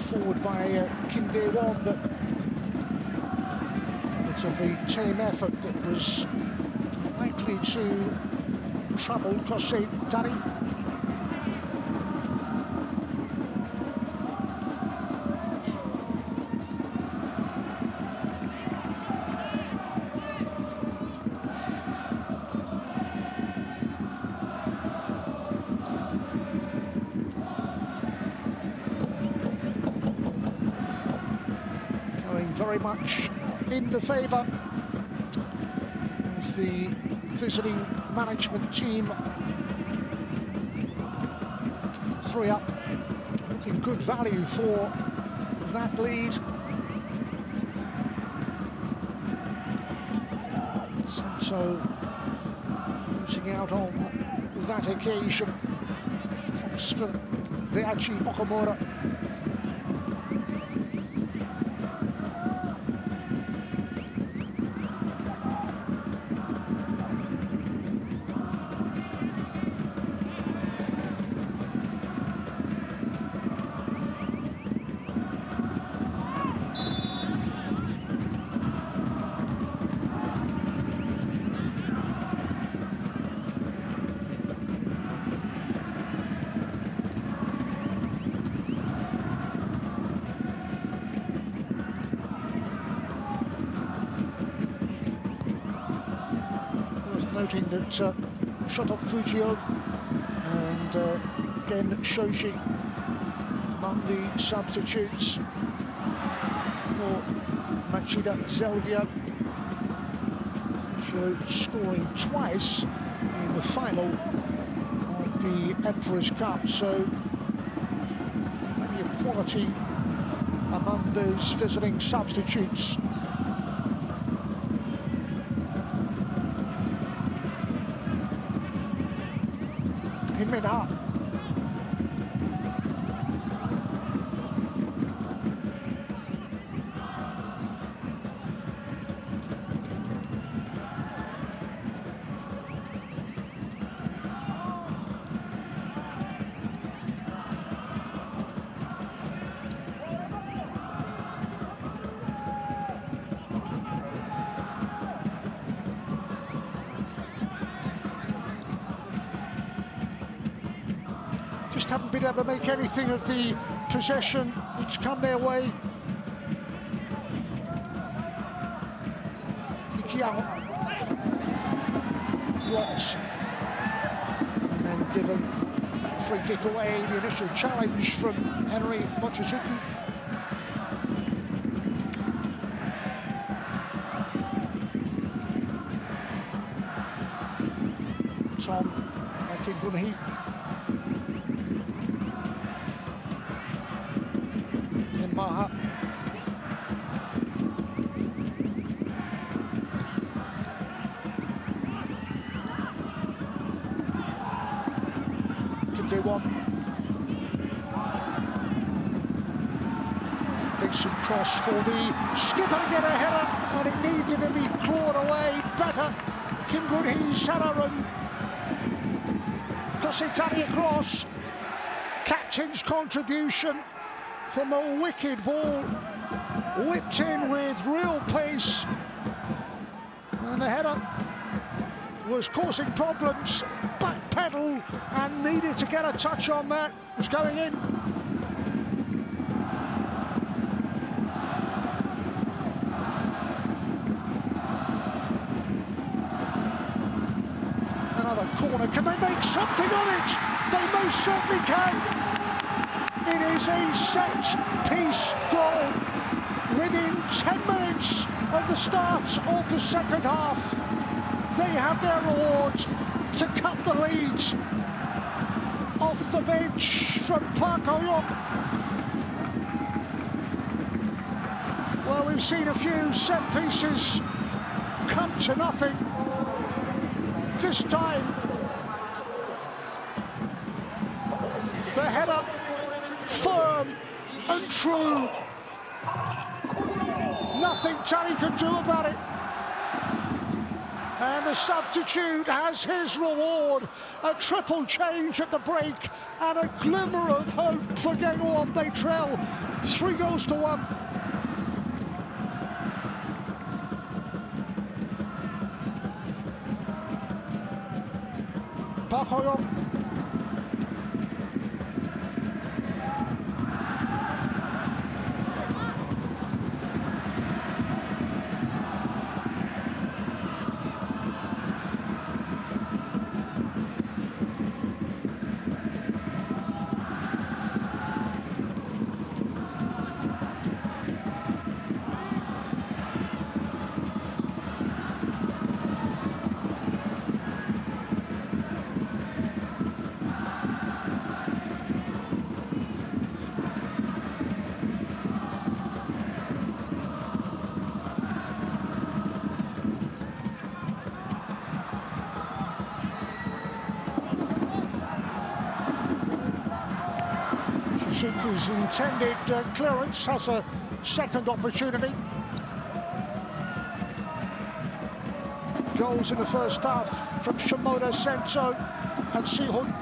S2: Forward by Kim Dae-won, but it's a very tame effort that was likely to trouble Kosei Dari. Very much in the favour of the visiting management team. 3 up, looking good value for that lead. So losing out on that occasion. Oxford, Deachi Okamura. Noting that Shoto Fujio and Gen Shoshi among the substitutes for Machida Zelvia. Fujio scoring twice in the final of the Emperor's Cup, so plenty of quality among those visiting substitutes. Minha. Just haven't been able to make anything of the possession that's come their way. Ikiao blocks and then given a free kick away. The initial challenge from Henry Mochizuki. Tom Akinfunhi. Maha. Kim Dae-won. Cross for the skipper to get a header, and it needed to be clawed away better. Kim Gun-hee's header and Kositani across. Captain's contribution from a wicked ball, whipped in with real pace, and the header was causing problems. Back pedal and needed to get a touch on that. It was going in. Another corner. Can they make something of it? They most certainly can. It is a set-piece goal within 10 minutes of the start of the second half. They have their reward to cut the lead off the bench from Park Ho-young. Well, we've seen a few set pieces come to nothing. This time, the header firm and true. Nothing Tani can do about it. And the substitute has his reward. A triple change at the break and a glimmer of hope for Gangwon. They trail 3-1. Park Ho-young. His intended clearance has a second opportunity. Goals in the first half from Shimoda, Sento and Sihun.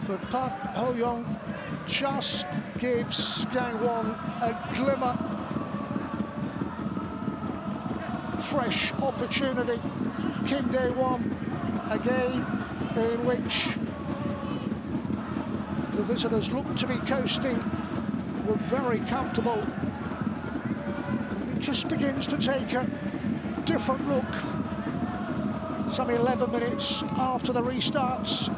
S2: But Park Ho-young just gives Gangwon a glimmer. Fresh opportunity. Kim Dae-won, a game in which the visitors look to be coasting, were very comfortable. It just begins to take a different look. Some 11 minutes after the restarts.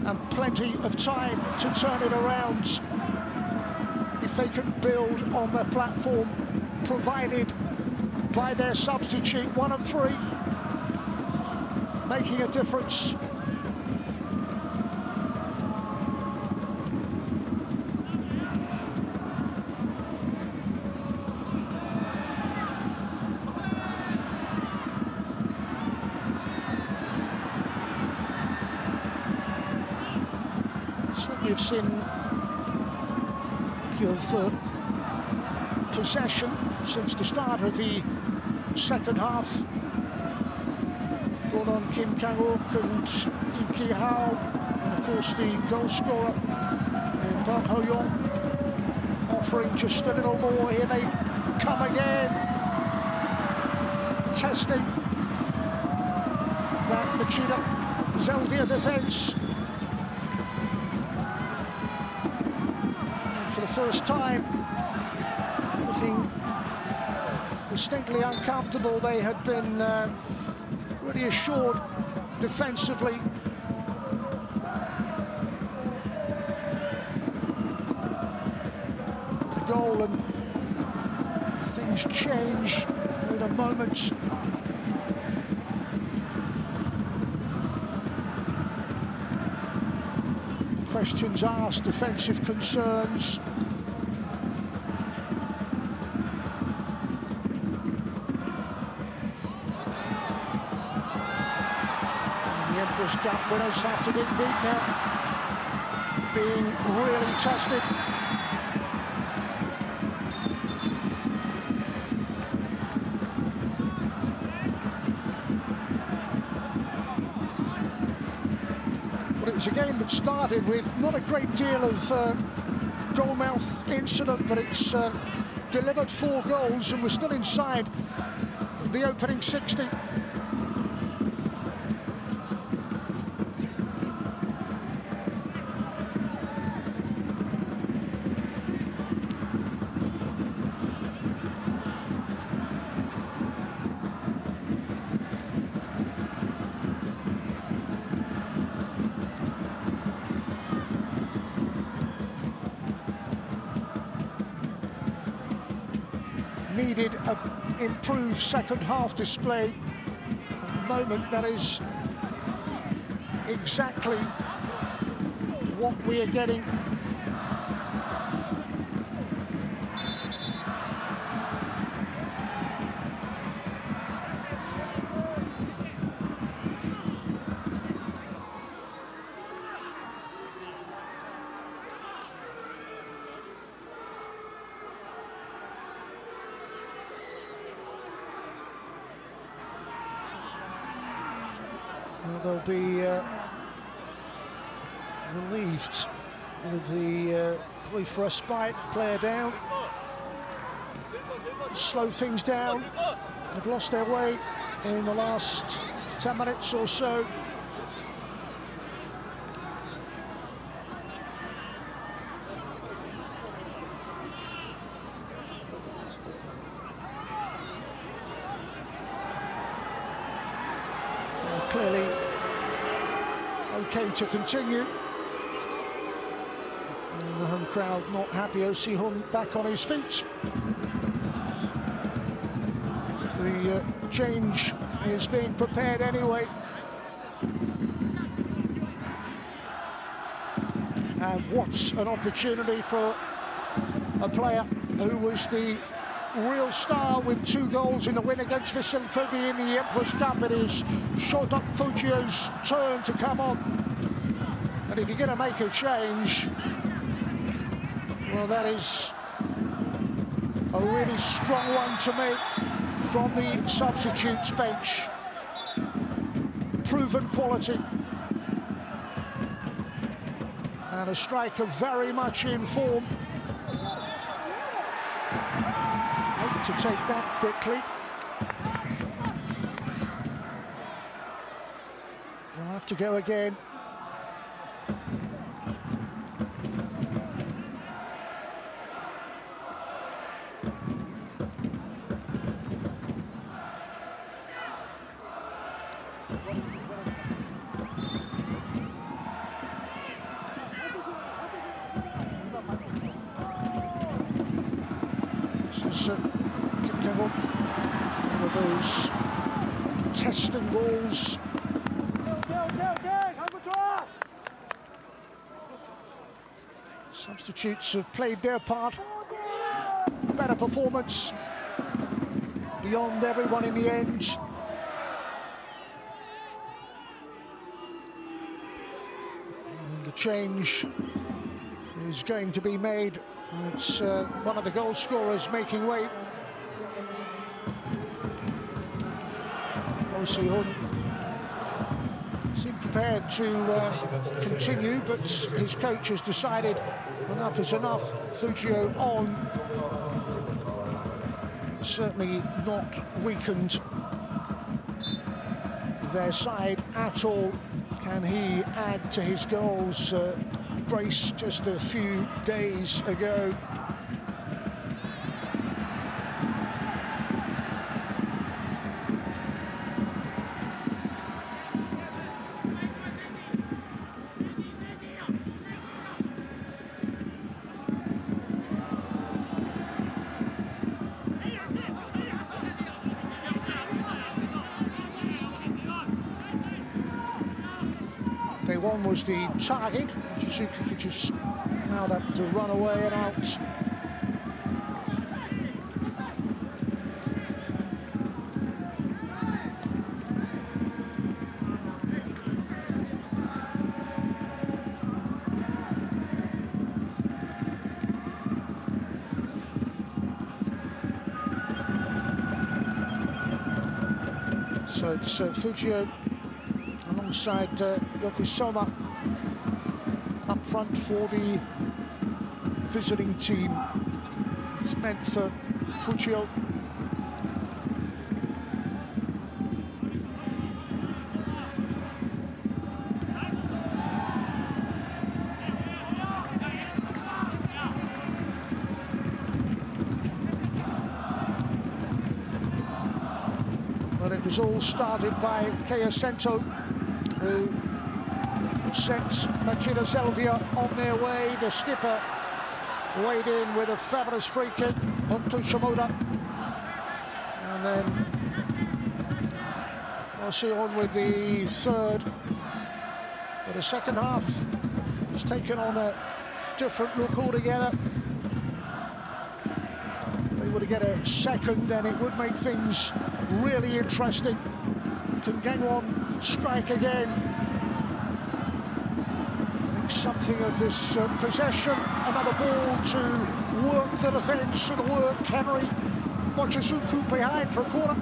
S2: And plenty of time to turn it around if they can build on their platform provided by their substitute. 1 of 3. Making a difference. Certainly have seen possession since the start of the second half. Brought on Kim Kang-wook and Im Ki-hao, and of course the goal scorer in Park Ho-young, offering just a little more. Here they come again, testing that Machida Zelvia defence. For the first time, looking distinctly uncomfortable. They had been really assured defensively. The goal, and things change in a moment. Questions asked, defensive concerns. Emperor's Cup winners have to dig deep now, being really tested. But it was a game that started with not a great deal of goalmouth incident, but it's delivered 4 goals and we're still inside the opening 60. Needed an improved second half display. At the moment, that is exactly what we are getting. They'll be relieved with the brief respite. Player down, slow things down. They've lost their way in the last 10 minutes or so. Clearly okay to continue. And the home crowd not happy. O.C. Hun back on his feet. The change is being prepared anyway. And what an opportunity for a player who was the real star with 2 goals in the win against Vissel Kobe in the Emperor's Cup. It is Shodak Fujio's turn to come on. And if you're going to make a change, well, that is a really strong one to make from the substitutes bench. Proven quality. And a striker very much in form. To take that quickly. We'll have to go again. This is one of those testing balls. Substitutes have played their part. Better performance beyond everyone in the end. And the change is going to be made. It's one of the goal scorers making way. O.C. Hun seemed prepared to continue, but his coach has decided enough is enough. Fujio on. Certainly not weakened their side at all. Can he add to his goals? Brace just a few days ago. One was the target. Suzuki could just now have to run away and out. So it's Fujio alongside Yokosuka up front for the visiting team. It's meant for Fujio. But it was all started by Kaya Sento, who sets Machida Zelvia on their way. The skipper weighed in with a fabulous free kick onto Shimoda. And then we'll see on with the third. But the second half has taken on a different look altogether. If they were to get a second, then it would make things really interesting. Can Gangwon strike again? Make something of this possession. Another ball to work the defence and work Henry Mochizuku behind for a corner.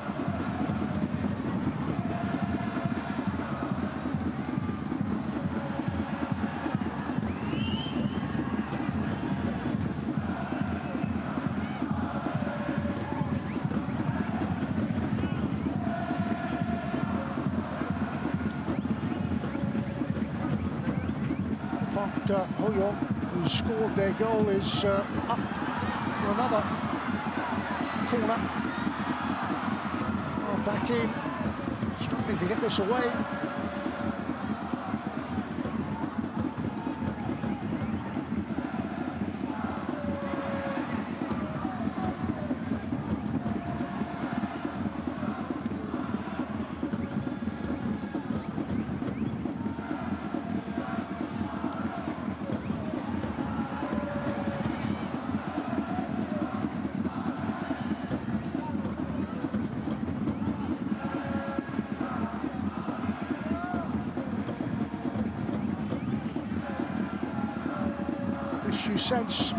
S2: Hoyo, who scored their goal, is up for another corner. Back in, struggling to get this away. You sense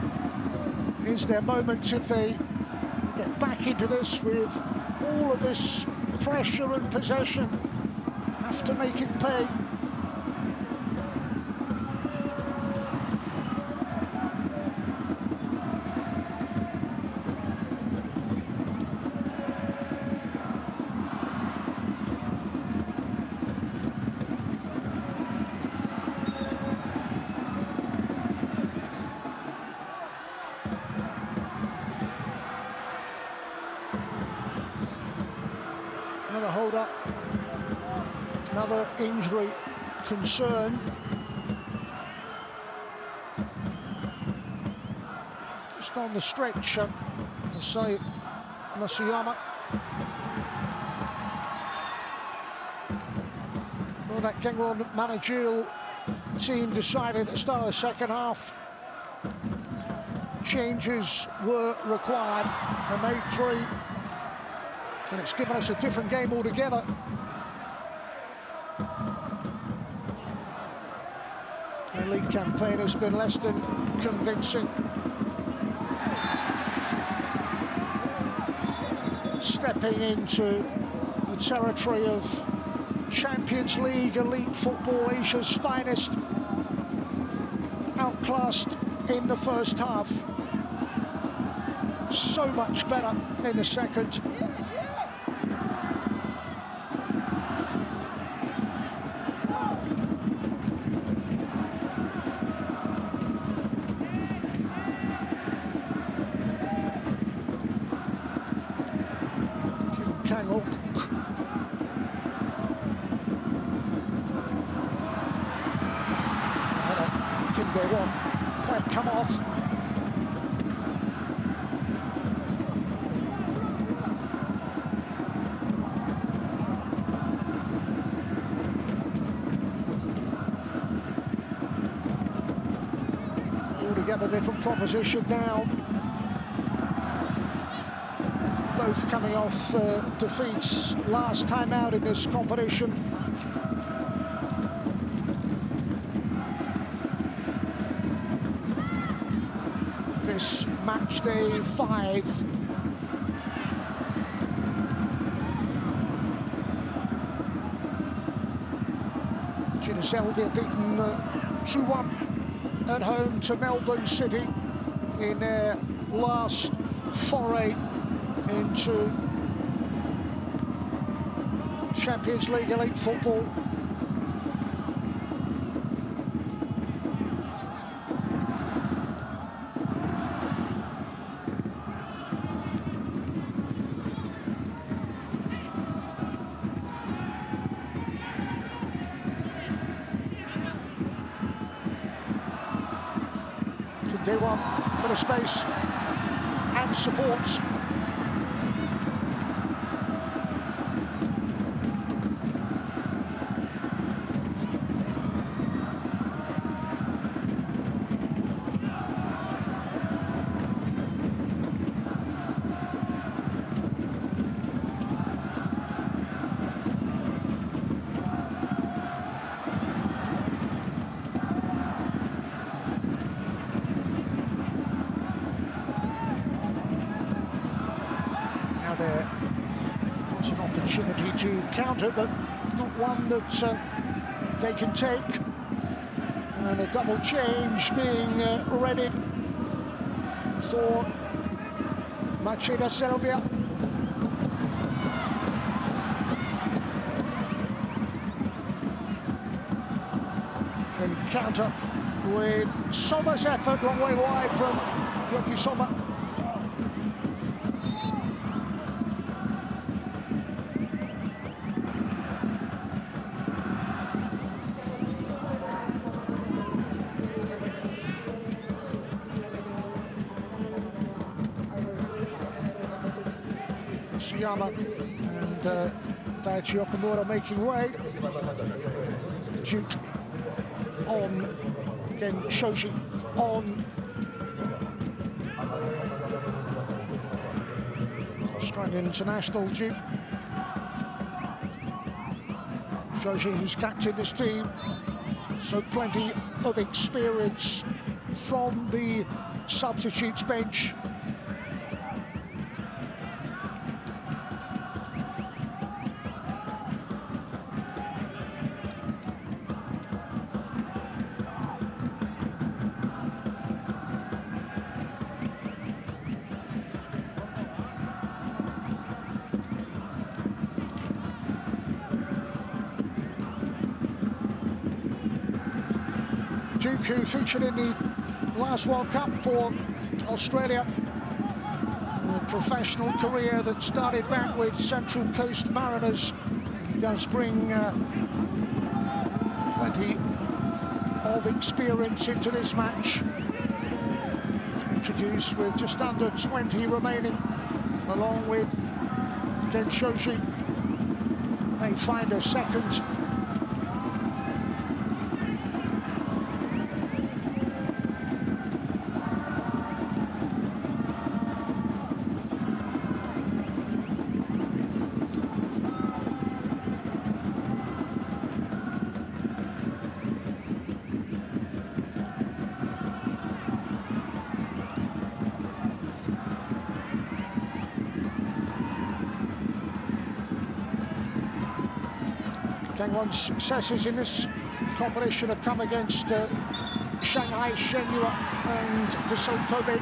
S2: is their moment if they get back into this with all of this pressure and possession. Have to make it pay. Another hold up, another injury concern. Just on the stretch, I'll say Masuyama. Well, that Gangwon managerial team decided at the start of the second half changes were required. They made 3. And it's given us a different game altogether. The league campaign has been less than convincing. Stepping into the territory of Champions League Elite football, Asia's finest. Outclassed in the first half. So much better in the second. Gangwon, play come off. Altogether different proposition now. Both coming off defeats last time out in this competition. This match day 5. Machida Zelvia beaten 2-1 at home to Melbourne City in their last foray into Champions League Elite football. Day one, bit of space and support. There was an opportunity to counter, but not one that they can take. And a double change being readied for Machida Zelvia. Can counter with Sommer's effort, long way wide from Yoki Sommer. Siyama and Daichi Okamura making way. Duke on, again Shoji on. Australian international Duke. Shoji, who's captained this team, so plenty of experience from the substitutes bench. Duke, who featured in the last World Cup for Australia, a professional career that started back with Central Coast Mariners. He does bring plenty of experience into this match. Introduced with just under 20 remaining, along with Den Shoji. They find a second. Gangwon's successes in this competition have come against Shanghai Shenhua and Vissel Kobe.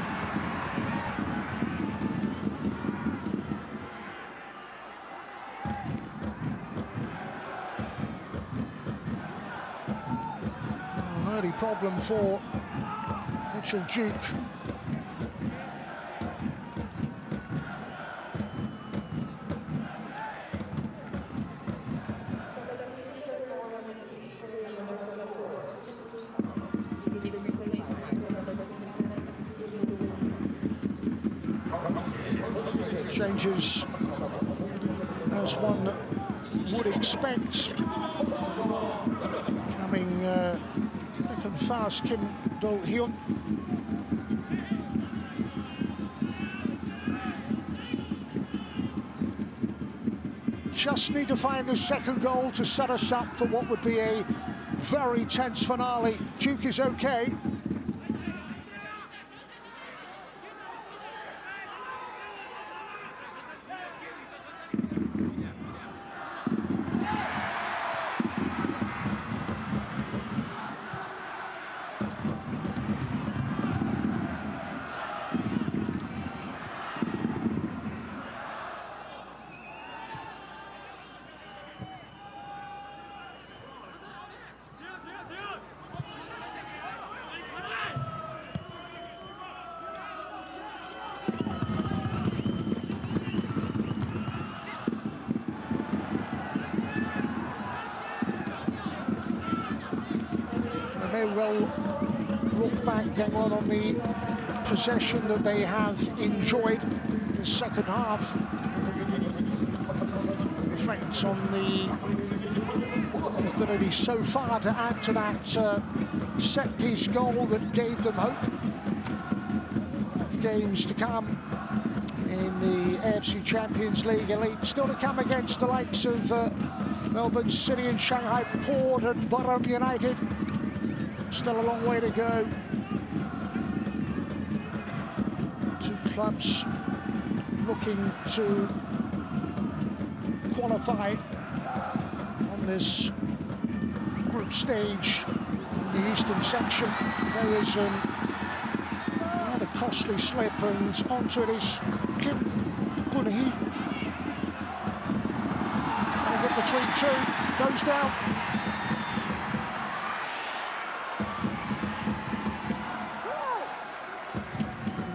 S2: An early problem for Mitchell Duke. Changes as one would expect. Coming thick and fast, Kim Do-hyun. Just need to find the second goal to set us up for what would be a very tense finale. Duke is okay. may well look back, Gangwon, on the possession that they have enjoyed in the second half. Reflects on the ability so far to add to that set-piece goal that gave them hope of games to come in the AFC Champions League Elite. Still to come against the likes of Melbourne City and Shanghai Port and Durham United. Still a long way to go. Two clubs looking to qualify on this group stage in the eastern section. There is a rather costly slip, and onto it is Kim Gun-hee. Trying to get between two, goes down.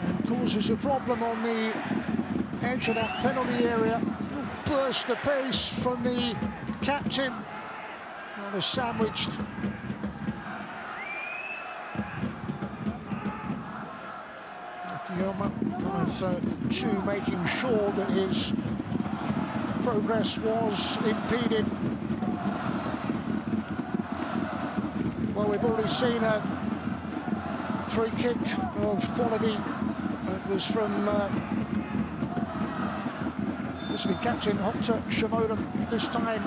S2: And causes a problem on the edge of that penalty area. Burst of pace from the captain. Rather sandwiched. Nakayama, one of two, making sure that his progress was impeded. Well, we've already seen a free kick of quality. It was from captain Hokta Shimoda. This time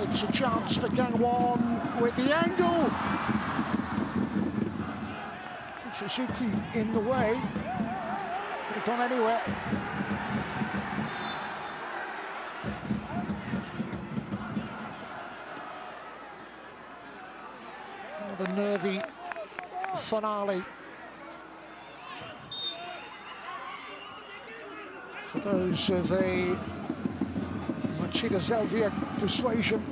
S2: it's a chance for Gangwon with the angle. Suzuki in the way. Could have gone anywhere. Oh, the nervy finale for those of a Machida Zelvia persuasion.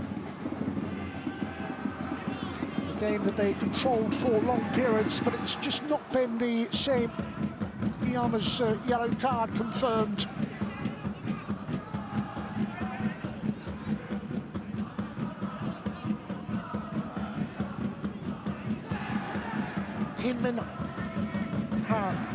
S2: A game that they controlled for long periods, but it's just not been the same. Miyama's yellow card confirmed. Hinmin Ha.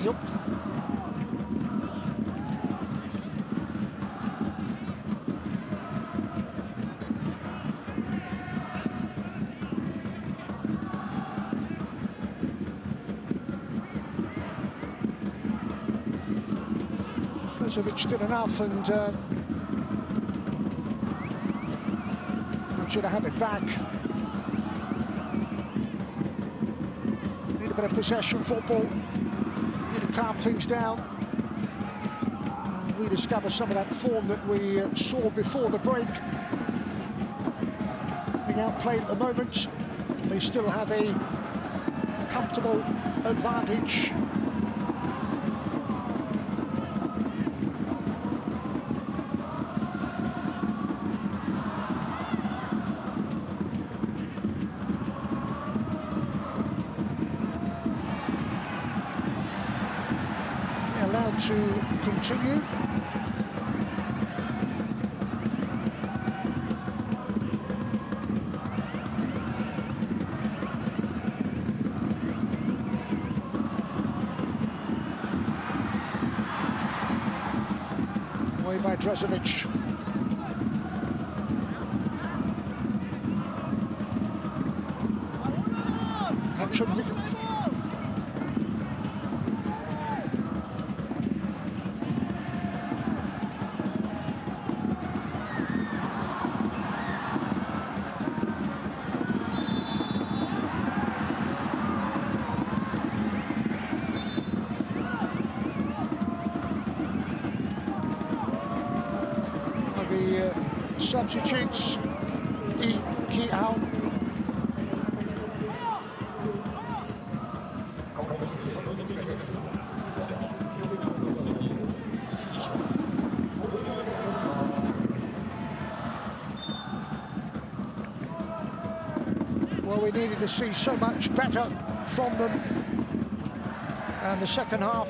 S2: Yup. Brozovic did enough, and should have it back. Need a bit of possession football. To calm things down, rediscover some of that form that we saw before the break. Being outplayed at the moment, they still have a comfortable advantage. Allowed to continue. Away by Brozovic. Action. The substitutes, Ki Hao. Well, we needed to see so much better from them. And the second half,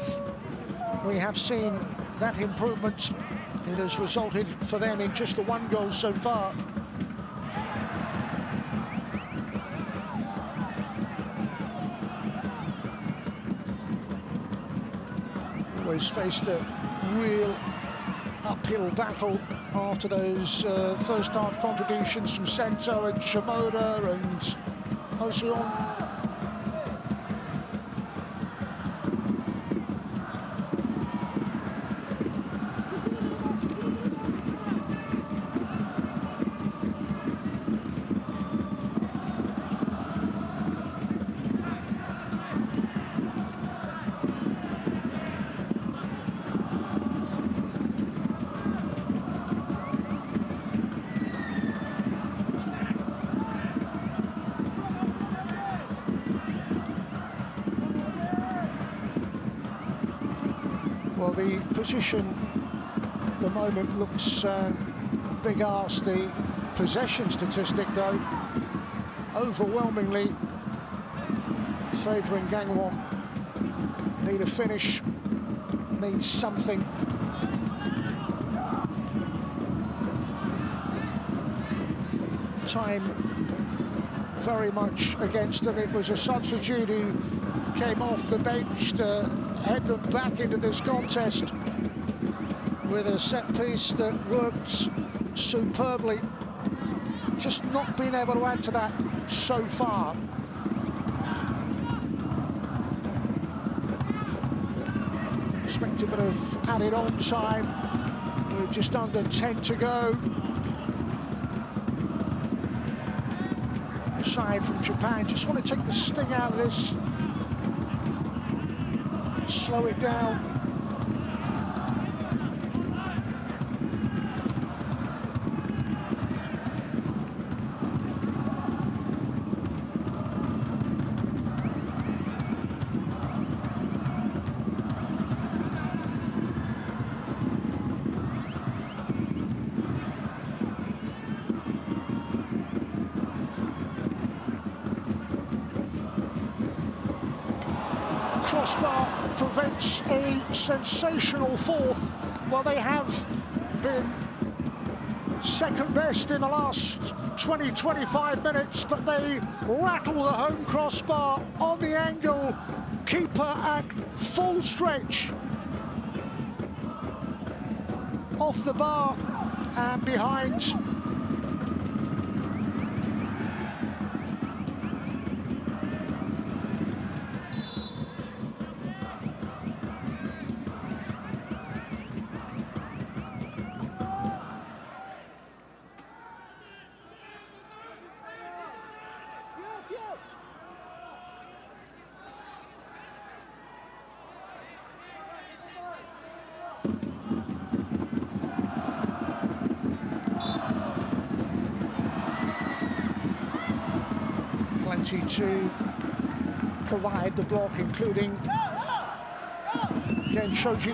S2: we have seen that improvement. It has resulted for them in just the 1 goal so far. Always faced a real uphill battle after those first half contributions from Sento and Shimoda and Oseon. Well, the position at the moment looks a big arse. The possession statistic, though, overwhelmingly favouring Gangwon. Need a finish, needs something. Time very much against them. It was a substitute who came off the bench to head them back into this contest with a set piece that worked superbly. Just not been able to add to that so far. Expect a bit of added on time with just under 10 to go. Side from Japan just want to take the sting out of this, slow it down. Crossbar prevents a sensational fourth. Well, they have been second best in the last 20-25 minutes, but they rattle the home crossbar on the angle. Keeper at full stretch. Off the bar and behind. Plenty to provide the block, including again Shoji.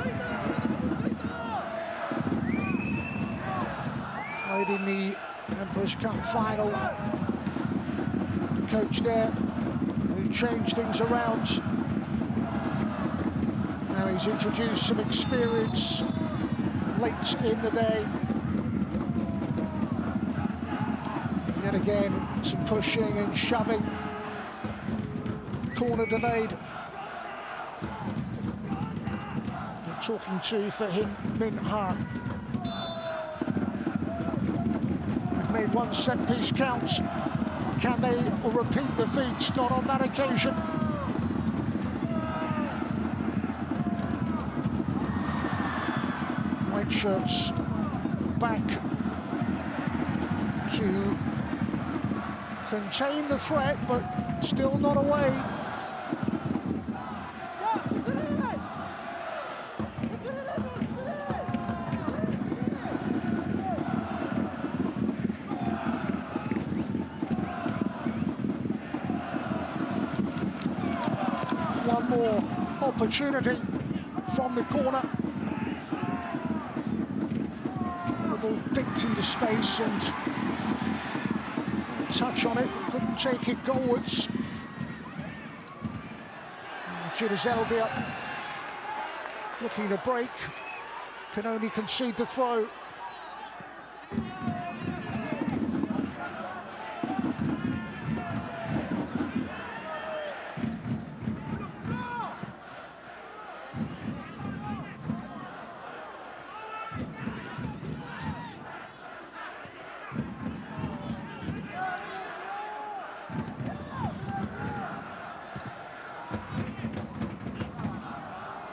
S2: Played in the Emperor's Cup final. The coach there who changed things around. Now he's introduced some experience late in the day. Yet again, some pushing and shoving. Corner delayed. They're talking to for him, Min Ha. They've made one set piece count. Can they repeat the feats? Not on that occasion. White shirts back to contain the threat, but still not away. One more opportunity from the corner. The ball dipped into space and touch on it, but couldn't take it goalwards. Machida Zelvia looking to break, can only concede the throw.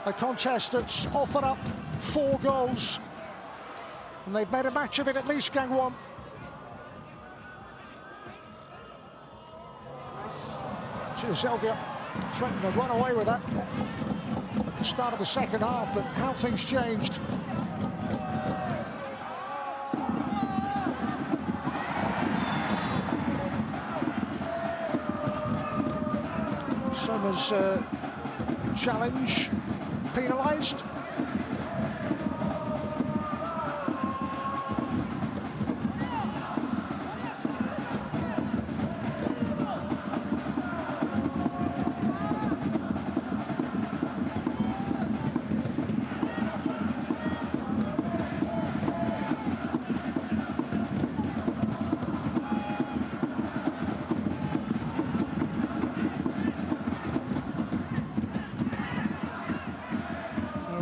S2: A contest that's offered up 4 goals, and they've made a match of it, at least Gangwon. Zelvia threatened to run away with that at the start of the second half, but how things changed. Sommer's challenge penalised.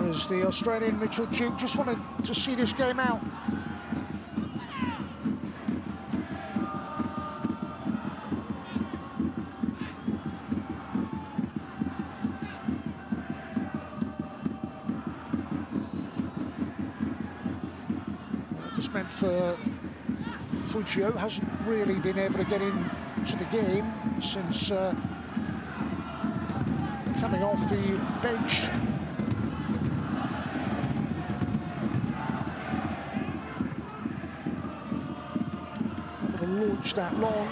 S2: As the Australian Mitchell Duke just wanted to see this game out. It was meant for Fujio, hasn't really been able to get into the game since coming off the bench. Launched that long.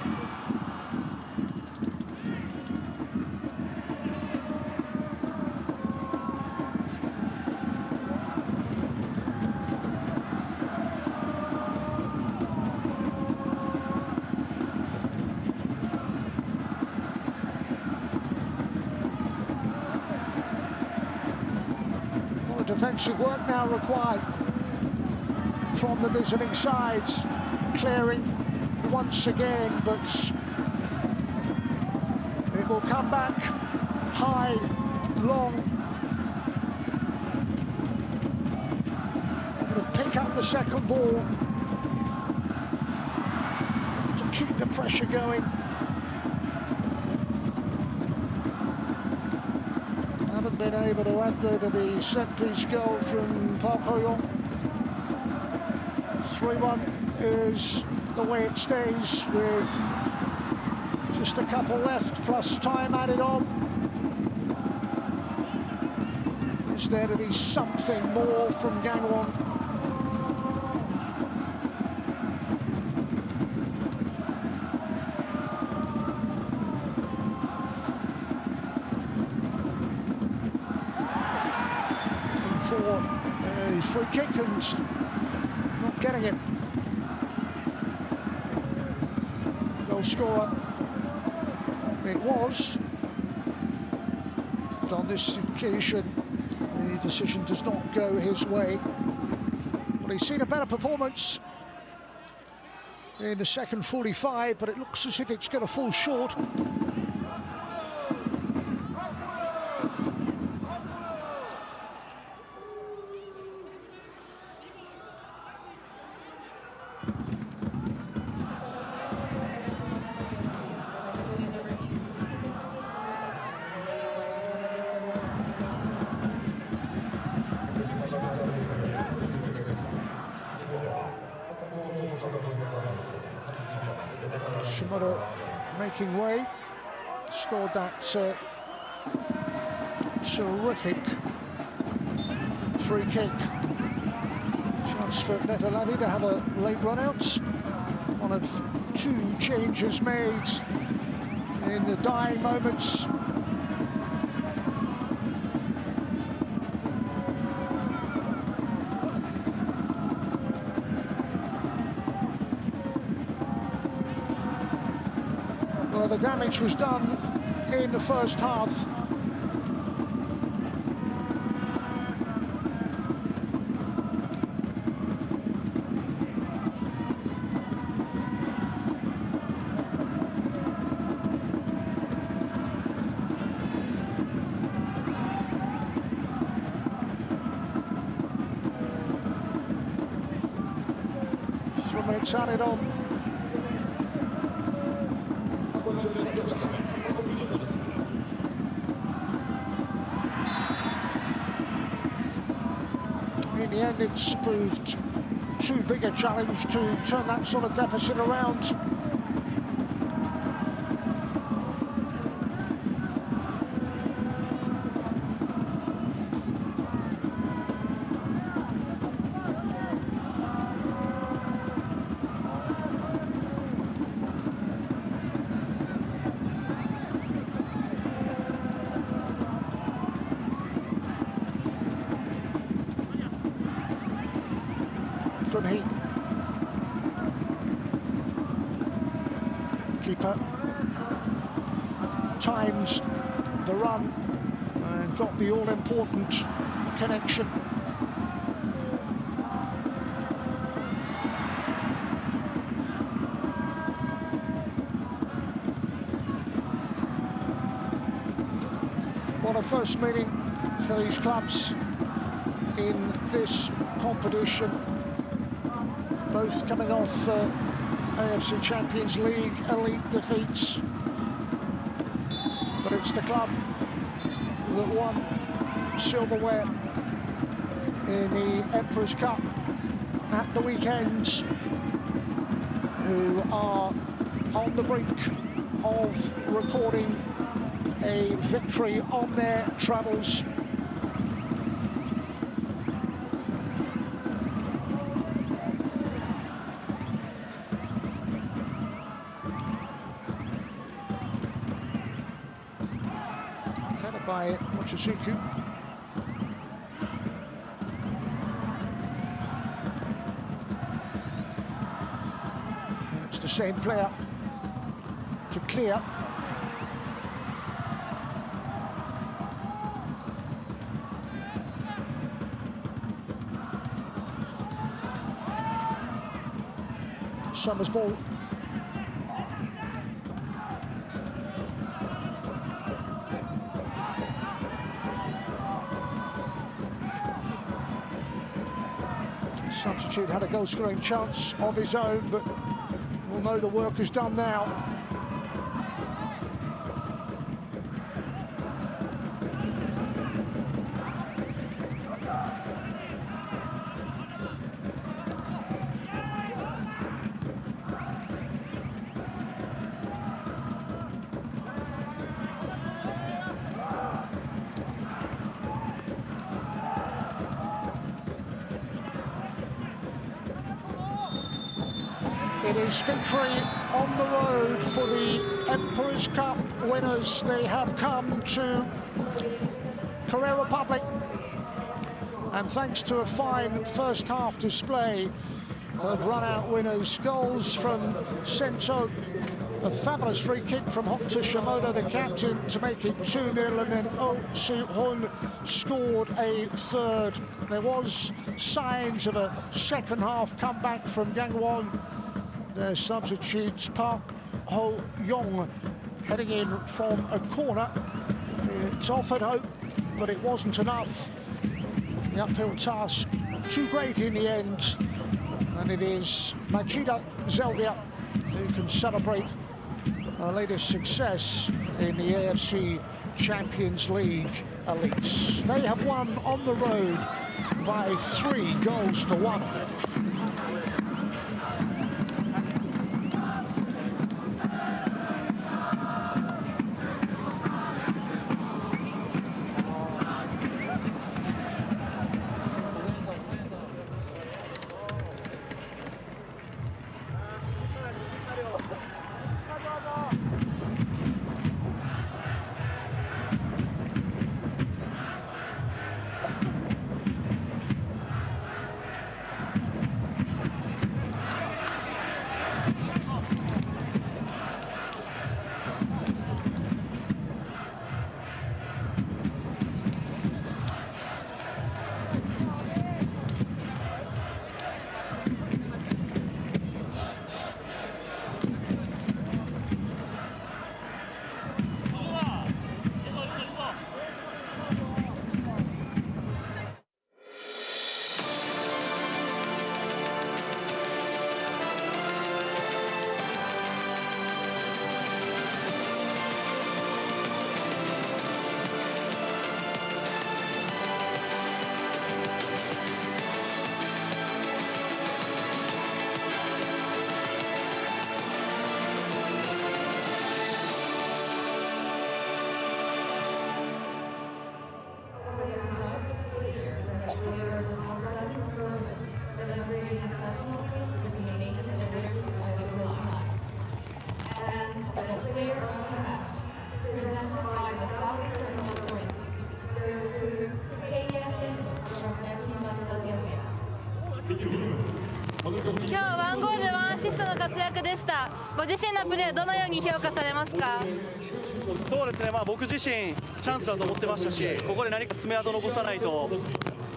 S2: A lot of defensive work now required from the visiting sides, clearing once again, but it will come back high, long. They're going to pick up the second ball to keep the pressure going. Haven't been able to add to the set-piece goal from Park Ho-young. 3-1 is the way it stays, with just a couple left plus time added on. Is there to be something more from Gangwon? For a free kick and not getting it. Scorer it was, but on this occasion the decision does not go his way. Well, he's seen a better performance in the second 45, but it looks as if it's going to fall short. Shimoda making way, scored that terrific free kick. Chance for Netherlands to have a late run out. One of 2 changes made in the dying moments. Well, the damage was done in the first half. Minutes added on. In the end, it's proved too big a challenge to turn that sort of deficit around. He keeper times the run and got the all-important connection. What a first meeting for these clubs in this competition. Both coming off AFC Champions League Elite defeats. But it's the club that won silverware in the Emperor's Cup at the weekend, who are on the brink of recording a victory on their travels. By Mochizuku. And it's the same player to clear. Summers ball. Substitute had a goal-scoring chance of his own, but we'll know the work is done now. It is victory on the road for the Emperor's Cup winners. They have come to Korea Republic, and thanks to a fine first half display of run-out winners, goals from Sento, a fabulous free kick from Hokuto Shimoda, the captain, to make it 2-0, and then Oh Si-hun scored a third. There was signs of a second half comeback from Gangwon. Their substitutes, Park Ho-young, heading in from a corner. It's offered hope, but it wasn't enough. The uphill task too great in the end, and it is Machida Zelvia who can celebrate her latest success in the AFC Champions League Elite. They have won on the road by 3-1.
S5: でした。ご自身のプレーをどのように評価されますか？
S6: そうですね、僕自身チャンスだと思ってましたし、ここで何か爪痕残さないと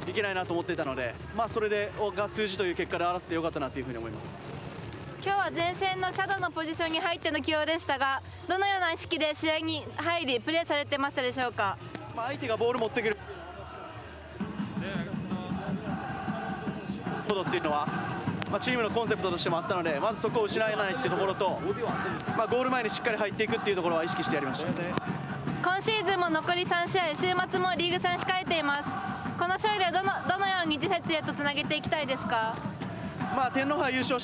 S6: いけないなと思っていたので、それが数字という結果で表せてよかったなというふうに思います。
S5: 今日は前線のシャドウのポジションに入っての起用でしたが、どのような意識で試合に入りプレーされてましたでしょうか？
S6: 相手がボール持ってくることっていうのは、チームのコンセプトとしてもあったので、まずそこを失えないっていうところと、ゴール前にしっかり入っていくっていうところは意識してやりました。
S5: 今シーズンも残り3試合、週末もリーグ戦控えています。この勝利をどのように次節へとつなげていきたいですか？
S6: 天皇杯優勝